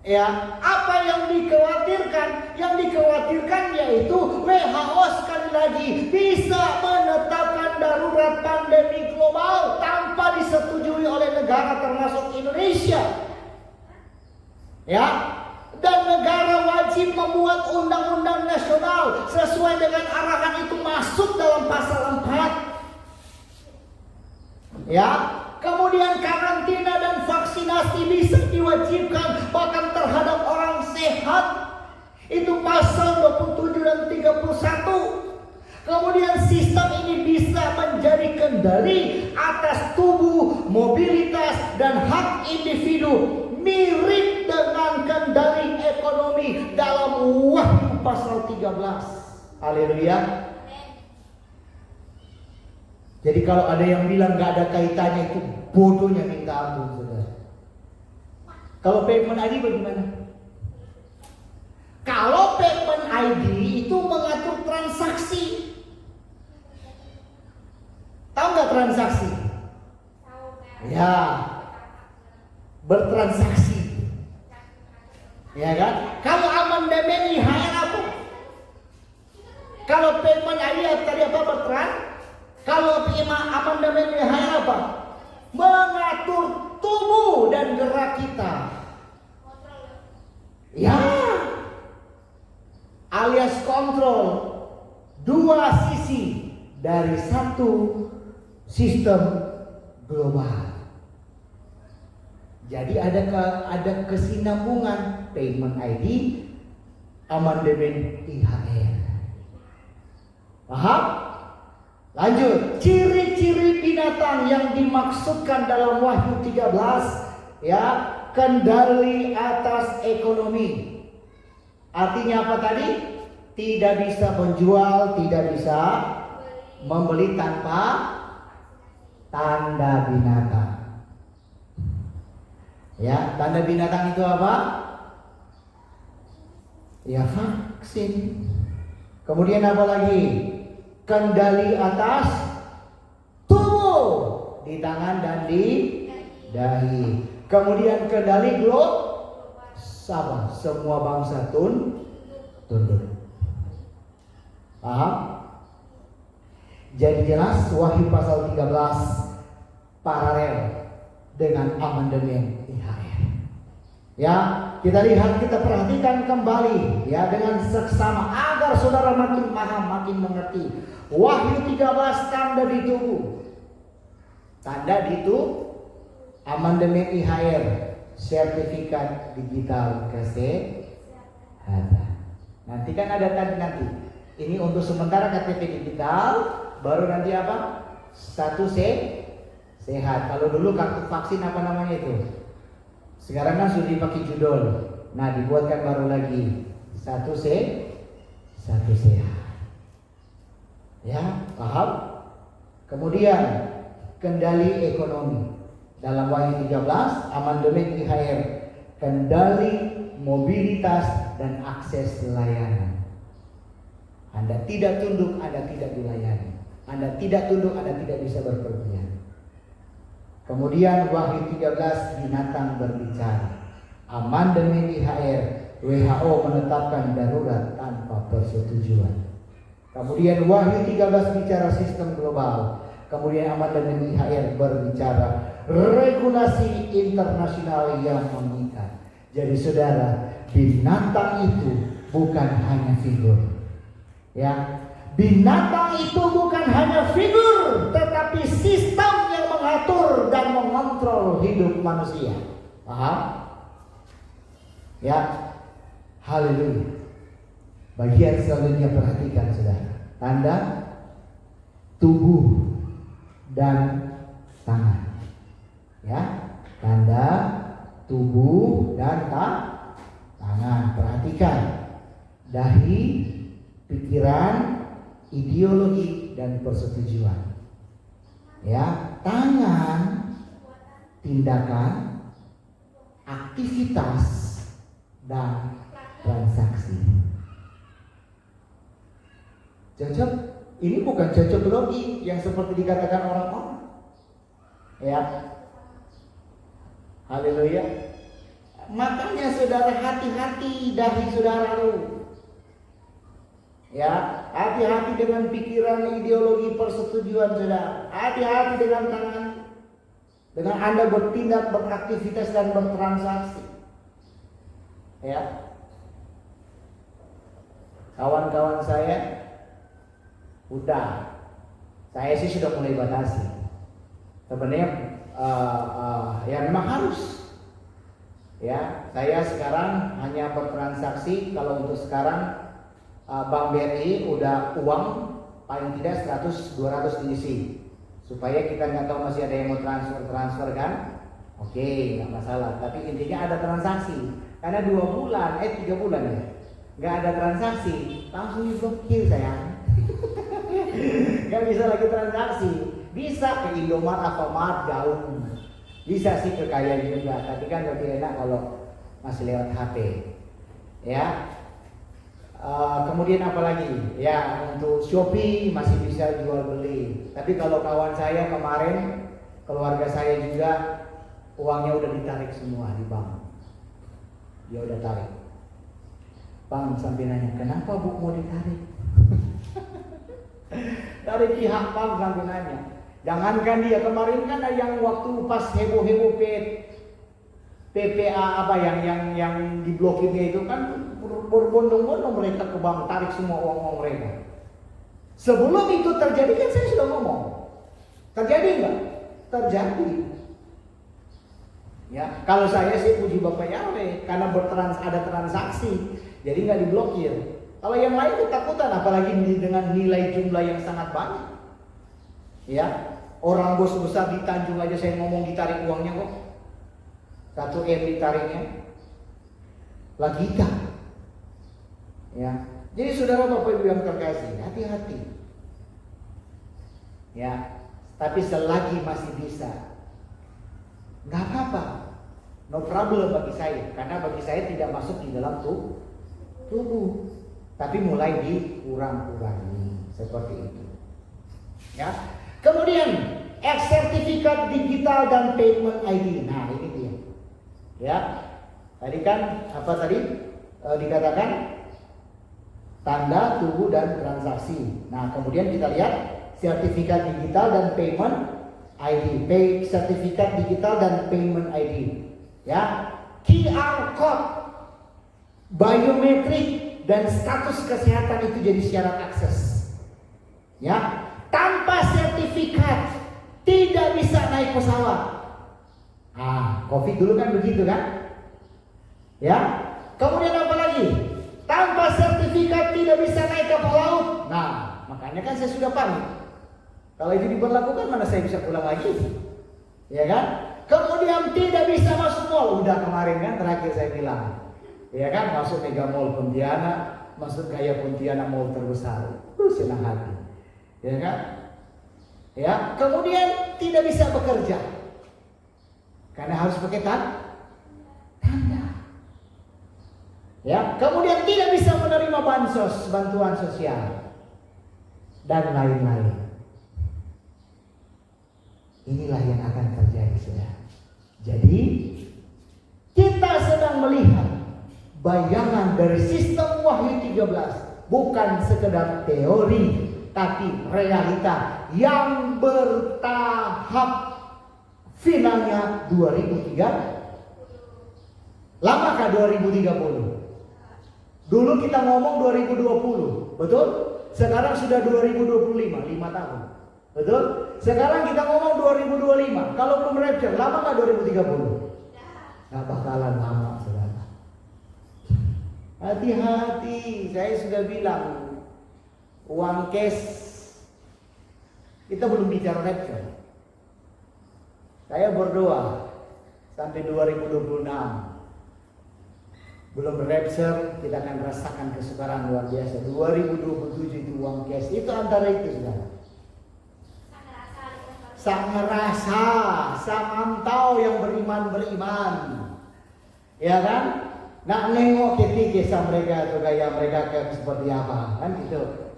Speaker 1: Ya, apa yang dikhawatirkan? Yang dikhawatirkan yaitu WHO sekali lagi bisa menetapkan darurat pandemi global tanpa disetujui oleh negara termasuk Indonesia. Ya, dan negara wajib membuat undang-undang nasional sesuai dengan arahan itu masuk dalam pasal 4. Ya. Kemudian karantina dan vaksinasi bisa diwajibkan bahkan terhadap orang sehat. Itu pasal 27 dan 31. Kemudian sistem ini bisa menjadi kendali atas tubuh, mobilitas, dan hak individu. Mirip dengan kendali ekonomi dalam Wahyu pasal 13. Haleluya. Jadi kalau ada yang bilang gak ada kaitannya, itu bodohnya minta ampun, saudara. Kalau payment ID bagaimana? Kalau payment ID itu mengatur transaksi. Tahu nggak transaksi? Ya, bertransaksi. Ya kan? Kalau amandemen IHR apa? Kalau payment ID tadi apa? Kalau amandemen IHR apa? Mengatur tubuh dan gerak kita. Ya, alias kontrol dua sisi dari satu sistem global. Jadi ada kesinambungan payment ID, amandemen IHR. Paham? Lanjut, ciri-ciri binatang yang dimaksudkan dalam Wahyu 13, ya, kendali atas ekonomi. Artinya apa tadi? Tidak bisa menjual, tidak bisa membeli tanpa tanda binatang. Ya, tanda binatang itu apa? Ya, vaksin. Kemudian apa lagi? Kendali atas tubuh di tangan dan di dahi. Kemudian kendali sama semua bangsa tunduk. Paham? Jadi jelas Wahyu pasal 13 paralel dengan amandemen IHR. Ya, kita lihat, kita perhatikan kembali ya dengan seksama agar saudara makin paham, makin mengerti. Wahyu 13 tanda di tubuh. Tanda di tubuh, amandemen IHR, sertifikat digital kesehatan. Nanti kan ada tanda nanti. Ini untuk sementara KTP digital, baru nanti apa? Status sehat. Kalau dulu kartu vaksin apa namanya itu? Sekarang kan sudah dipakai judul. Nah, dibuatkan baru lagi status sehat. Ya, paham? Kemudian kendali ekonomi. Dalam Wahyu 13, amandemen IHR, kendali mobilitas dan akses layanan. Anda tidak tunduk, Anda tidak dilayani. Anda tidak tunduk, Anda tidak bisa berpergian. Kemudian Wahyu 13, binatang berbicara. Amandemen IHR, WHO menetapkan darurat tanpa persetujuan. Kemudian Wahyu 13 bicara sistem global. Kemudian amandemen IHR berbicara regulasi internasional yang mengikat. Jadi saudara, binatang itu bukan hanya figur. Ya, binatang itu bukan hanya figur, tetapi sistem yang mengatur dan mengontrol hidup manusia. Paham? Ya, haleluya. Bagian selanjutnya perhatikan saudara, tanda tubuh dan tangan. Ya, tanda tubuh dan tangan. Perhatikan dahi, pikiran, ideologi dan persetujuan. Ya, tangan, tindakan, aktivitas dan transaksi. Cocok? Ini bukan cocok logi yang seperti dikatakan orang-orang. Ya, haleluya. Makanya saudara, hati-hati dahi saudara lu. Ya, hati-hati dengan pikiran, ideologi, persetujuan saudara. Hati-hati dengan tangan, dengan Anda bertindak, beraktivitas dan bertransaksi. Ya, kawan-kawan saya, saya sih sudah mulai batasi. Sebenarnya ya memang harus. Ya, saya sekarang hanya bertransaksi kalau untuk sekarang Bank BRI udah uang paling tidak 100-200 diisi supaya kita nggak tahu masih ada yang mau transfer kan. Oke, nggak masalah, tapi intinya ada transaksi. Karena 3 bulan ya nggak ada transaksi, langsung diblokir sayang. Nggak bisa lagi transaksi. Bisa ke Indomaret, Alfamart, jauh. Bisa sih ke Kayaan juga, tapi kan lebih enak kalau masih lewat HP. Ya. Kemudian apa lagi? Ya, untuk Shopee masih bisa jual beli. Tapi kalau kawan saya kemarin, keluarga saya juga uangnya udah ditarik semua di bank. Dia udah tarik. Bang sampai nanya, kenapa Bu mau ditarik? Dari pihak bank sampai nanya. Jangankan dia, kemarin kan ada yang waktu pas heboh-heboh PPA apa yang diblokirnya itu kan berbondong-bondong mereka ke bank, tarik semua uang mereka. Sebelum itu terjadi kan saya sudah ngomong. Terjadi enggak? Terjadi. Ya, kalau saya sih puji Bapak Yahweh karena ada transaksi, jadi nggak diblokir. Kalau yang lain ketakutan, apalagi dengan nilai jumlah yang sangat banyak. Ya, orang bos besar di Tanjung aja saya ngomong ditarik uangnya kok. 1 M ditariknya. Lagi tak. Ya, jadi saudara Bapak Ibu yang terkasih, hati-hati. Ya, tapi selagi masih bisa, nggak apa-apa, no problem bagi saya, karena bagi saya tidak masuk di dalam tubuh, tapi mulai dikurang-kurangi seperti itu. Ya, kemudian sertifikat digital dan payment ID. Nah ini dia. Ya, tadi kan apa tadi dikatakan tanda tubuh dan transaksi. Nah kemudian kita lihat sertifikat digital dan payment ID, sertifikat digital dan payment ID. Ya, QR code, biometrik dan status kesehatan itu jadi syarat akses. Ya, tanpa sertifikat tidak bisa naik pesawat. Covid dulu kan begitu kan? Ya. Kemudian apa lagi? Tanpa sertifikat tidak bisa naik kapal laut. Nah, makanya kan saya sudah pamit. Kalau itu diberlakukan mana saya bisa pulang lagi? Ya kan? Kemudian tidak bisa masuk mall. Udah kemarin kan terakhir saya bilang. Ya kan? Masuk Mega Mall Pontianak, masuk Gaya Pontianak mall terbesar. Senang hati. Ya kan? Ya, kemudian tidak bisa bekerja. Karena harus pakai tanda. Ya, kemudian tidak bisa menerima bansos, bantuan sosial dan lain-lain. Inilah yang akan terjadi, saudara. Jadi kita sedang melihat bayangan dari sistem Wahyu 13, bukan sekedar teori, tapi realita yang bertahap. Finalnya 2003. Lamakah 2030? Dulu kita ngomong 2020, betul? Sekarang sudah 2025, 5 tahun. Betul? Sekarang kita ngomong 2025. Kalau belum rapture, lama nggak 2030? Nggak bakalan lama, saudara. Hati-hati, saya sudah bilang, uang cash. Kita belum bicara rapture. Saya berdoa sampai 2026. Belum rapture, kita akan rasakan kesukaran luar biasa. 2027 itu uang cash. Itu antara itu, saudara. Sang ngerasa, sang mantau yang beriman. Ya kan? Nak nengok kisah mereka atau gaya mereka kayak seperti apa, kan gitu.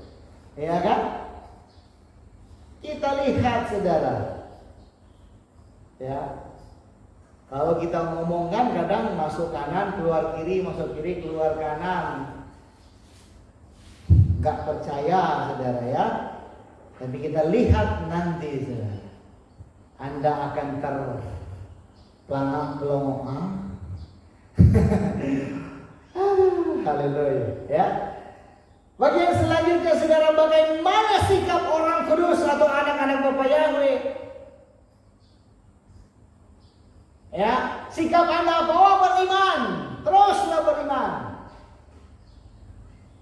Speaker 1: Ya kan? Kita lihat, saudara. Ya. Kalau kita ngomongkan kadang masuk kanan, keluar kiri, masuk kiri, keluar kanan. Enggak percaya, saudara ya. Tapi kita lihat nanti, saudara. Anda akan terpelangak-pelongokan. Haleluya, ya. Bagian selanjutnya, saudara, bagaimana sikap orang kudus atau anak-anak Bapak Yahweh? Ya, sikap Anda bahwa beriman, teruslah beriman.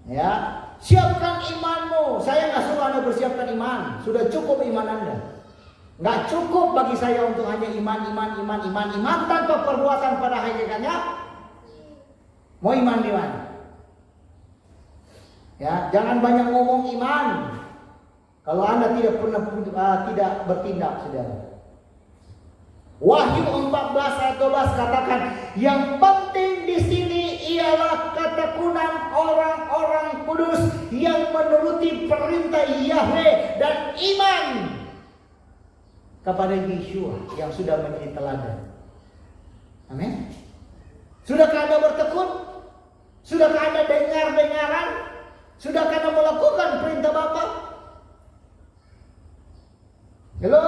Speaker 1: Ya, siapkan imanmu. Saya nggak suruh Anda bersiapkan iman. Sudah cukup iman Anda. Nggak cukup bagi saya untuk hanya iman tanpa perbuatan pada hakikatnya. Mau iman di mana? Ya, jangan banyak ngomong iman kalau Anda tidak pernah tidak bertindak, saudara. Wahyu 14 ayat 12 katakan, yang penting di sini ialah ketekunan orang-orang kudus yang menuruti perintah Yahweh dan iman kepada Yeshua yang sudah menjadi teladan. Amin. Sudahkah Anda bertekun? Sudahkah Anda dengar-dengaran? Sudahkah Anda melakukan perintah Bapa? Halo?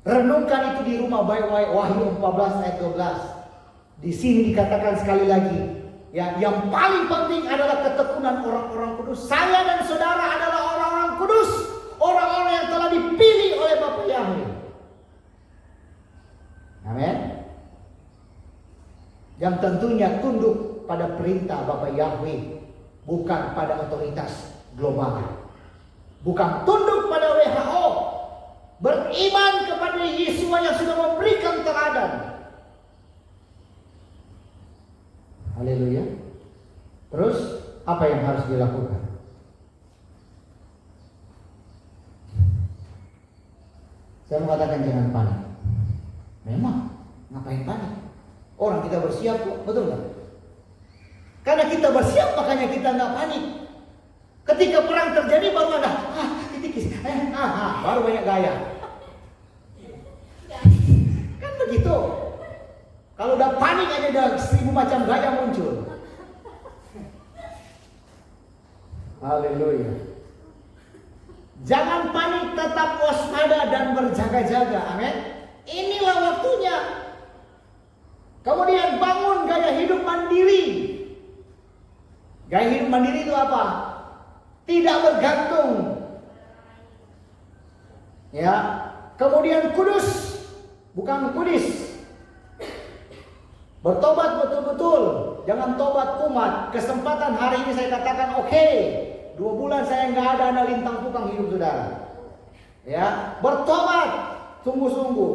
Speaker 1: Renungkan itu di rumah baik-baik. Wahyu 14 ayat 12. Di sini dikatakan sekali lagi, ya, yang paling penting adalah ketekunan orang-orang kudus. Saya dan saudara adalah orang-orang kudus, orang-orang yang telah dipilih oleh Bapa Yahweh. Amin. Yang tentunya tunduk pada perintah Bapa Yahweh, bukan pada otoritas global. Bukan tunduk pada WHO. Beriman kepada Yesus yang sudah memberikan teladan. Haleluya. Terus apa yang harus dilakukan? Saya mengatakan jangan panik. Memang, ngapain panik? Orang kita bersiap kok, betul nggak? Karena kita bersiap makanya kita nggak panik. Ketika perang terjadi baru ada titikis, baru banyak gaya. Kan begitu. Kalau udah panik aja ada 1000 macam gaya muncul. Haleluya. Jangan panik, tetap waspada dan berjaga-jaga. Amin. Inilah waktunya. Kemudian bangun gaya hidup mandiri. Gaya hidup mandiri itu apa? Tidak bergantung. Ya. Kemudian kudus, bukan kudis. Bertobat betul-betul. Jangan tobat kumat. Kesempatan hari ini saya katakan oke. 2 bulan saya nggak ada Anda lintang tukang hidup saudara. Ya, bertobat sungguh-sungguh.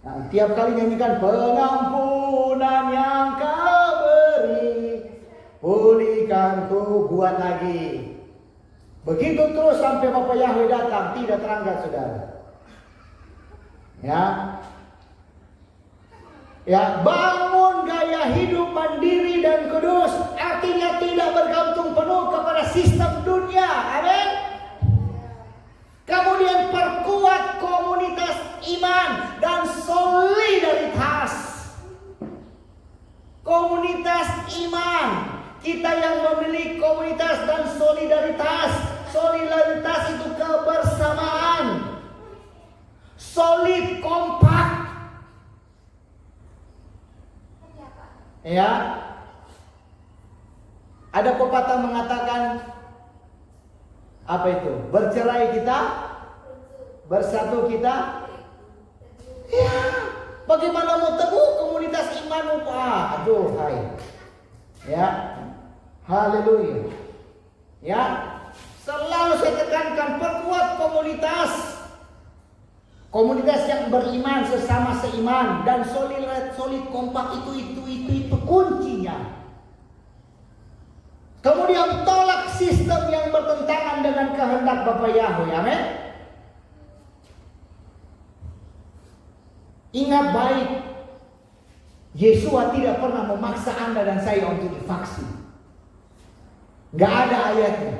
Speaker 1: Nah, tiap kali nyanyikan pengampunan yang Kau beri, pulihkanku, buat lagi. Begitu terus sampai Bapak Yahweh datang, tidak terangkat saudara. Ya, bangun gaya hidup mandiri dan kudus. Artinya tidak bergantung penuh kepada sistem dunia. Amin. Kemudian perkuat komunitas iman dan solidaritas. Komunitas iman. Kita yang memiliki komunitas dan solidaritas. Solidaritas itu kebersamaan. Solid, kompak. Ya. Ada pepatah mengatakan apa itu? Bercerai kita, bersatu kita. Ya, bagaimana mau teguh komunitas iman? Aduh, hai. Ya. Haleluya. Ya. Selalu saya tekankan perkuat komunitas. Komunitas yang beriman sesama seiman dan solid kompak itu kuncinya. Kemudian tolak sistem yang bertentangan dengan kehendak Bapa Yahweh. Amin. Ingat baik, Yeshua tidak pernah memaksa Anda dan saya untuk divaksin. Gak ada ayatnya.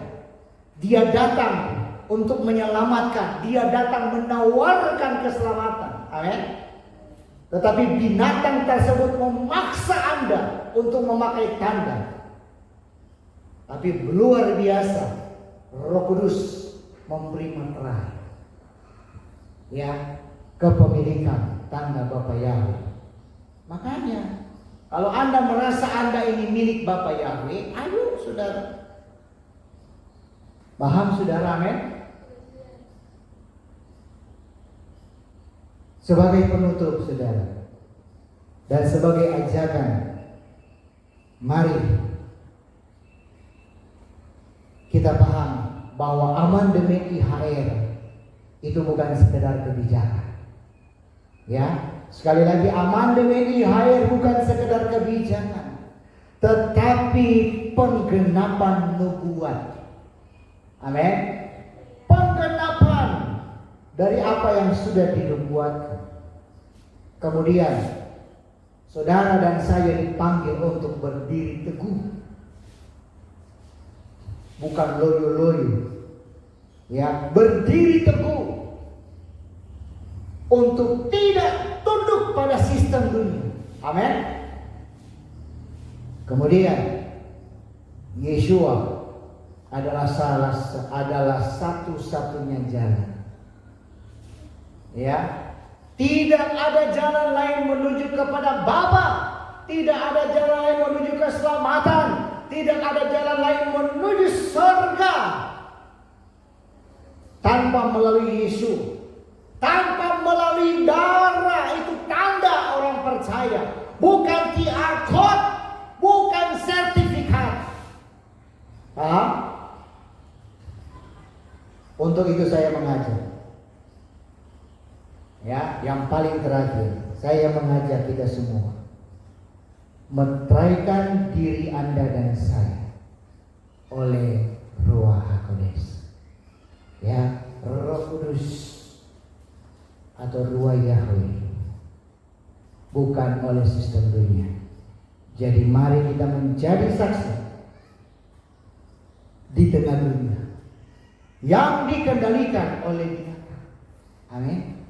Speaker 1: Dia datang untuk menyelamatkan. Dia datang menawarkan keselamatan. Amin. Tetapi binatang tersebut memaksa Anda untuk memakai tanda. Tapi luar biasa, Roh Kudus memberi meterai. Ya, kepemilikan tanda Bapa Yahweh. Makanya, kalau Anda merasa Anda ini milik Bapa Yahweh, ayo saudara. Paham saudara, amin? sebagai penutup saudara dan sebagai ajakan, mari kita paham bahwa amandemen IHR itu bukan sekedar kebijakan. Ya, sekali lagi amandemen IHR bukan sekedar kebijakan, tetapi penggenapan nubuat. Amin. Penggenapan dari apa yang sudah dinubuatkan. Kemudian saudara dan saya dipanggil untuk berdiri teguh, bukan loyo-loyo. Ya, berdiri teguh untuk tidak tunduk pada sistem dunia. Amin. Kemudian Yeshua adalah satu-satunya jalan. Ya, tidak ada jalan lain menuju kepada Bapa, tidak ada jalan lain menuju keselamatan, tidak ada jalan lain menuju surga tanpa melalui Yesus, tanpa melalui darah. Itu tanda orang percaya, bukan QR code, bukan sertifikat. Paham? Untuk itu saya mengajak, ya, yang paling terakhir saya mengajak kita semua meteraikan diri Anda dan saya oleh Ruach HaKodes, ya, Roh Kudus atau Ruach Yahweh, bukan oleh sistem dunia. Jadi mari kita menjadi saksi di tengah dunia yang dikendalikan oleh Dia. Amin.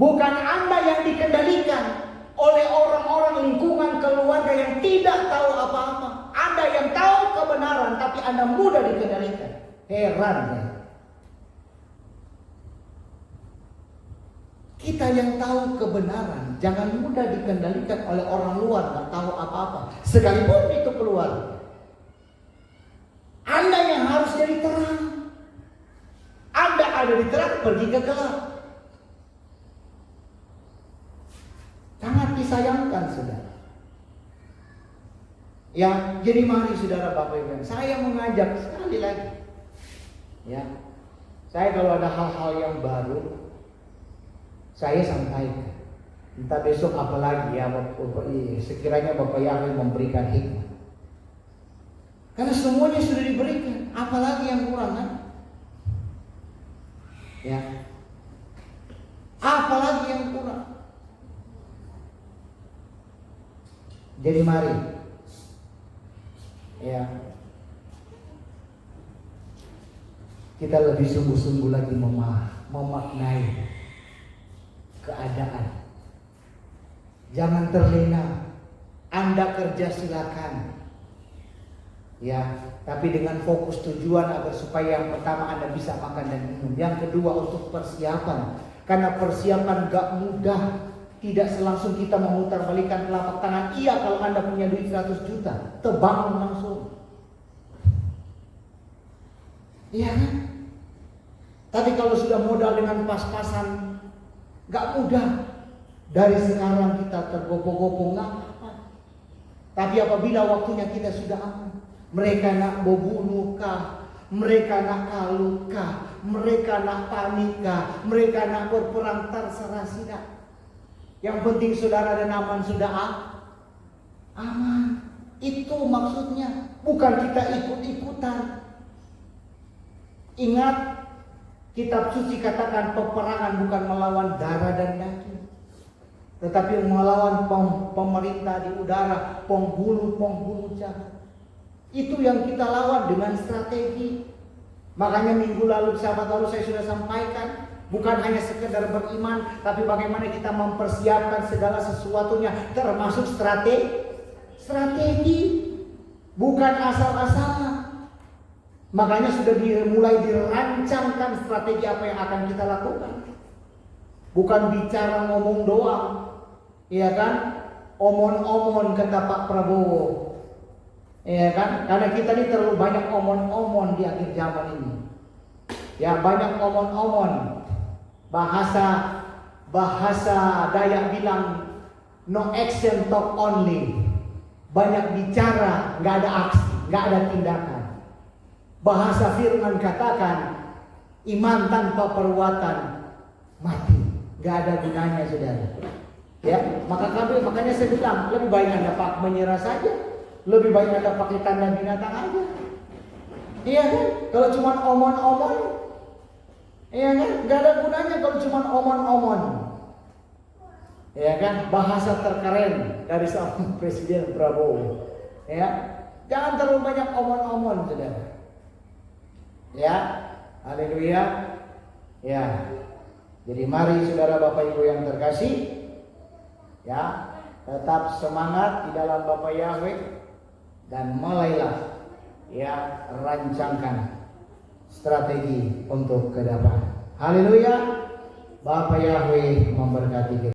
Speaker 1: Bukan Anda yang dikendalikan oleh orang-orang lingkungan keluarga yang tidak tahu apa-apa. Anda yang tahu kebenaran tapi Anda mudah dikendalikan. Heran ya. Kita yang tahu kebenaran jangan mudah dikendalikan oleh orang luar, nggak tahu apa-apa, sekalipun itu keluar. Anda yang harus jadi terang. Anda ada di terang, pergi ke gelap. Sangat disayangkan saudara. Ya, jadi mari saudara Bapak Ibu, saya mengajak sekali lagi. Ya, saya kalau ada hal-hal yang baru, saya sampaikan. Entah besok apa lagi ya, sekiranya Bapak Yahweh memberikan hikmah. Karena semuanya sudah diberikan, apalagi yang kurang kan? Ya, apalagi yang kurang. Jadi mari, ya, kita lebih sungguh-sungguh lagi memaknai keadaan. Jangan terlena. Anda kerja silakan, ya, tapi dengan fokus tujuan agar supaya yang pertama Anda bisa makan dan minum. Yang kedua untuk persiapan, karena persiapan gak mudah. Tidak selangsung kita memutar balikan telapak tangan. Iya, kalau Anda punya duit 100 juta, tebangun langsung. Iya kan? Tapi kalau sudah modal dengan pas-pasan, gak mudah. Dari sekarang kita tergopoh-gopoh, gak apa-apa. Tapi apabila waktunya kita sudah aman, mereka nak membunuh kah? Mereka nak kalut kah? Mereka nak panik kah? Mereka nak berperang, terserah tidak. Yang penting saudara dan aman sudah aman. Itu maksudnya. Bukan kita ikut-ikutan. Ingat, kitab suci katakan peperangan bukan melawan darah dan daging, tetapi melawan pemerintah di udara, penghulu jahat. Itu yang kita lawan dengan strategi. Makanya minggu lalu, sahabat lalu saya sudah sampaikan, bukan hanya sekedar beriman, tapi bagaimana kita mempersiapkan segala sesuatunya, termasuk strategi. Bukan asal-asalan. Makanya sudah mulai dirancangkan strategi apa yang akan kita lakukan. Bukan bicara ngomong doang, iya kan? Omon-omon kata Pak Prabowo, iya kan? Karena kita ini terlalu banyak omon-omon di akhir zaman ini. Ya, banyak omon-omon. Bahasa bahasa Dayak bilang no action talk only. Banyak bicara, nggak ada aksi, nggak ada tindakan. Bahasa firman katakan iman tanpa perbuatan mati, nggak ada gunanya, saudara. Ya, makanya saya bilang lebih baik Anda menyerah saja, lebih baik Anda pakai tanda binatang aja. Iya kan? Kalau cuma omon-omon, iya kan? Nggak ada gunanya kalau cuma omon-omon. Ya kan? Bahasa terkeren dari seorang Presiden Prabowo. Ya, jangan terlalu banyak omon-omon, saudara. Ya, haleluya. Ya, jadi mari saudara Bapak Ibu yang terkasih, ya, tetap semangat di dalam Bapa Yahweh dan mulailah ya rancangkan strategi untuk ke depan. Haleluya. Bapa Yahweh memberkati kita.